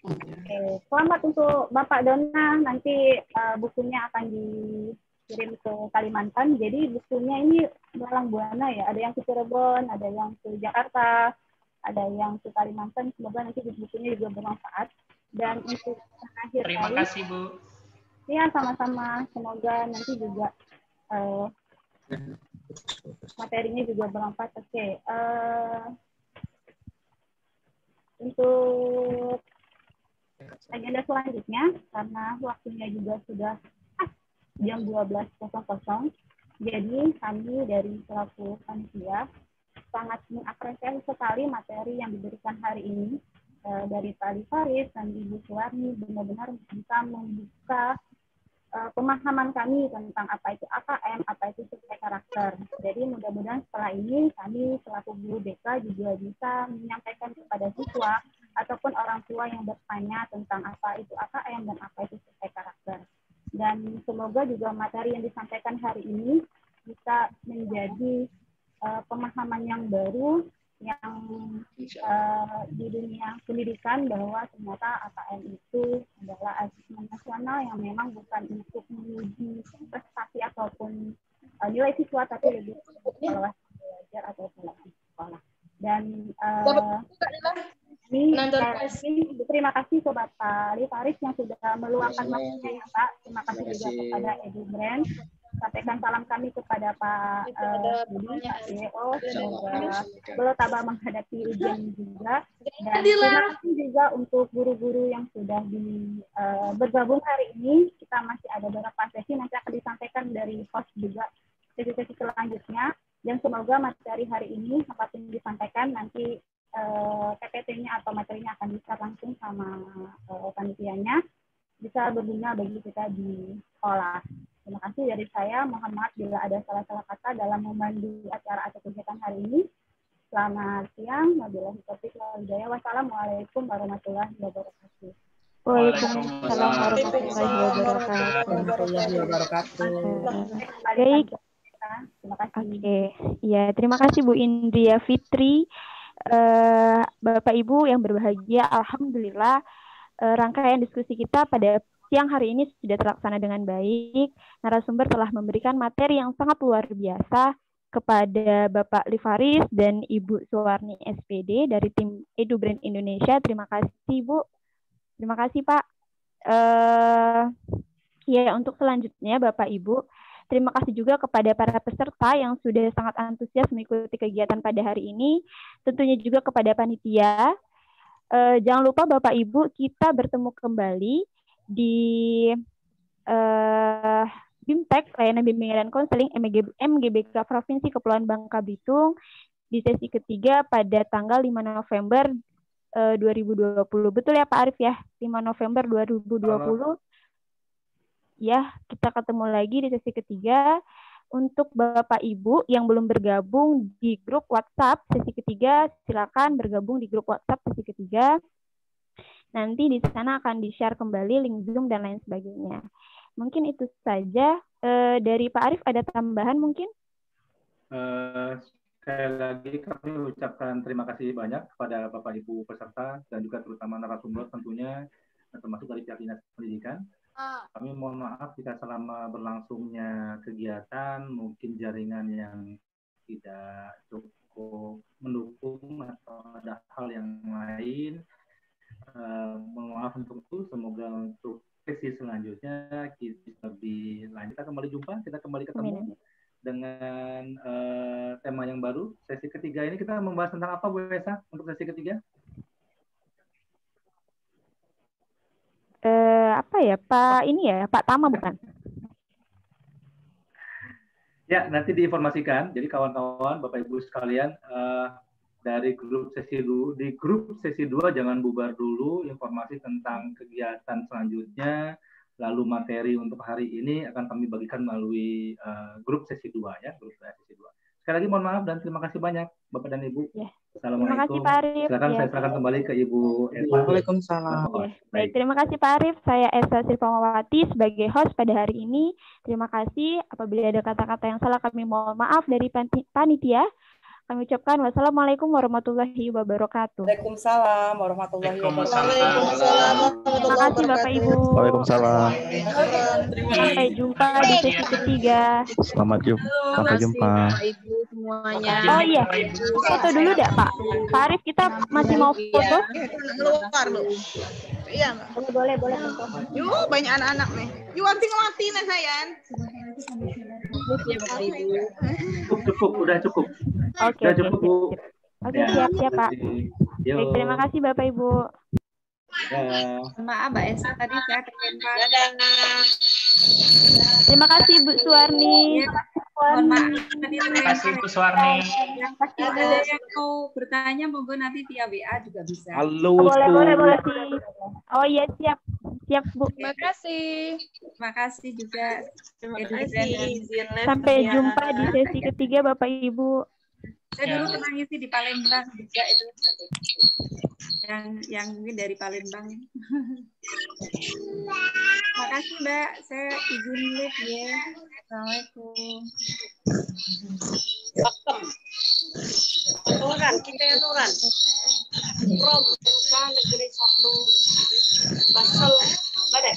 Oke, selamat untuk Bapak Dona. Nanti bukunya akan dikirim ke Kalimantan. Jadi bukunya ini malang buana ya. Ada yang ke Cirebon, ada yang ke Jakarta, ada yang ke Kalimantan. Semoga nanti bukunya juga bermanfaat. Dan untuk akhir terima kasih, Bu. Ya, sama-sama. Semoga nanti juga materinya juga bermanfaat. Oke. Untuk agenda selanjutnya, karena waktunya juga sudah jam 12.00, jadi kami dari selaku panitia sangat mengapresiasi sekali materi yang diberikan hari ini dari Pak Ali Faris dan Ibu Suwarni, benar-benar bisa membuka pemahaman kami tentang apa itu AKM, apa itu survei karakter. Jadi mudah-mudahan setelah ini kami selaku guru BK juga bisa menyampaikan kepada siswa ataupun orang tua yang bertanya tentang apa itu AKM dan apa itu survei karakter. Dan semoga juga materi yang disampaikan hari ini bisa menjadi pemahaman yang baru yang di dunia pendidikan bahwa ternyata AKM itu adalah asesmen nasional yang memang bukan untuk menguji prestasi ataupun nilai siswa, tapi lebih untuk evaluasi belajar atau evaluasi sekolah. Dan terima kasih ke Bapak Ali Faris yang sudah meluangkan waktunya ya Pak. Terima kasih juga kepada Edu Brand. Sampaikan salam kami kepada Pak Budi, Pak CEO, semoga beliau tabah menghadapi ujian juga. Dan terima kasih juga untuk guru-guru yang sudah bergabung hari ini. Kita masih ada beberapa sesi, nanti akan disampaikan dari host juga sesi-sesi selanjutnya. Dan semoga materi hari ini apapun disampaikan nanti PPT-nya atau materinya akan bisa langsung sama panitianya, bisa berguna bagi kita di sekolah. Terima kasih dari saya. Mohon maaf bila ada salah-salah kata dalam memandu acara atau kegiatan hari ini. Selamat siang. Wabillahi taufiq wal hidayah. Wassalamualaikum warahmatullahi wabarakatuh. Waalaikumsalam warahmatullahi wabarakatuh. Baik. Terima kasih. Oke, ya terima kasih Bu Indria Fitri. Bapak Ibu yang berbahagia, alhamdulillah rangkaian diskusi kita pada siang hari ini sudah terlaksana dengan baik. Narasumber telah memberikan materi yang sangat luar biasa kepada Bapak Livaris dan Ibu Suwarni SPD dari tim EduBrain Indonesia. Terima kasih Bu. Terima kasih Pak. Ya, untuk selanjutnya Bapak Ibu, terima kasih juga kepada para peserta yang sudah sangat antusias mengikuti kegiatan pada hari ini. Tentunya juga kepada panitia. Jangan lupa Bapak Ibu, kita bertemu kembali di BIMTEK, Layanan Bimbingan dan Konseling MGBK Provinsi Kepulauan Bangka Belitung di sesi ketiga pada tanggal 5 November 2020. Betul ya Pak Arif ya? 5 November 2020. Ya, kita ketemu lagi di sesi ketiga. Untuk Bapak Ibu yang belum bergabung di grup WhatsApp sesi ketiga, silakan bergabung di grup WhatsApp sesi ketiga. Nanti di sana akan di-share kembali link Zoom dan lain sebagainya. Mungkin itu saja. Dari Pak Arif ada tambahan mungkin? Sekali lagi kami ucapkan terima kasih banyak kepada Bapak Ibu peserta dan juga terutama narasumber tentunya, termasuk dari pihak Dinas Pendidikan. Kami mohon maaf jika selama berlangsungnya kegiatan mungkin jaringan yang tidak cukup mendukung atau ada hal yang lain. Mohon maaf untuk itu. Semoga untuk sesi selanjutnya kita lebih lanjut. Kita kembali ketemu dengan tema yang baru. Sesi ketiga ini kita membahas tentang apa Bu Esa untuk sesi ketiga? Apa ya Pak, ini ya Pak Tama bukan? Ya, nanti diinformasikan. Jadi kawan-kawan, Bapak Ibu sekalian, dari grup sesi 2 jangan bubar dulu. Informasi tentang kegiatan selanjutnya, lalu materi untuk hari ini akan kami bagikan melalui grup sesi 2 ya, grup sesi 2. Sekali lagi mohon maaf dan terima kasih banyak Bapak dan Ibu. Ya. Assalamualaikum. Terima kasih Pak Arif. Silakan ya. Saya silakan kembali ke Ibu Esa. Waalaikumsalam. Ya. Baik, terima kasih Pak Arif. Saya Esa Sirpamawati sebagai host pada hari ini. Terima kasih. Apabila ada kata-kata yang salah kami mohon maaf dari panitia. Kami ucapkan wassalamualaikum warahmatullahi wabarakatuh. Waalaikumsalam warahmatullahi wabarakatuh. Terima kasih Bapak Ibu. Waalaikumsalam. Sampai jumpa di sesi ketiga. Sampai jumpa. Bapak Ibu semuanya. Oh iya, foto dulu dah Pak. Pak Arif, kita masih mau foto? Keluar lu. Iya nggak? Boleh. Yuk, banyak anak-anak nih. Yuk, anting-anting nih sayang. Cukup, udah cukup. Oke, cukup Bu. Oke, siap Pak. Baik, terima kasih Bapak Ibu. Maaf Mbak Esa, tadi saya terlempar. Terima kasih Bu Suwarni. Mohon maaf tadi Terima kasih Bu Suwarni. Ada yang mau bertanya monggo nanti via WA juga bisa. Halo. Boleh. Oh iya, siap Bu. Terima kasih. Terima kasih juga. Terima kasih. Sampai jumpa di sesi ketiga Bapak Ibu. Saya dulu pernah ngisi di Palembang juga itu. Yang mungkin dari Palembang. Terima kasih Mbak. Saya izin live ya. Assalamualaikum. Nuran, kita yang Nuran. From Negeri 1 Basel, Badan.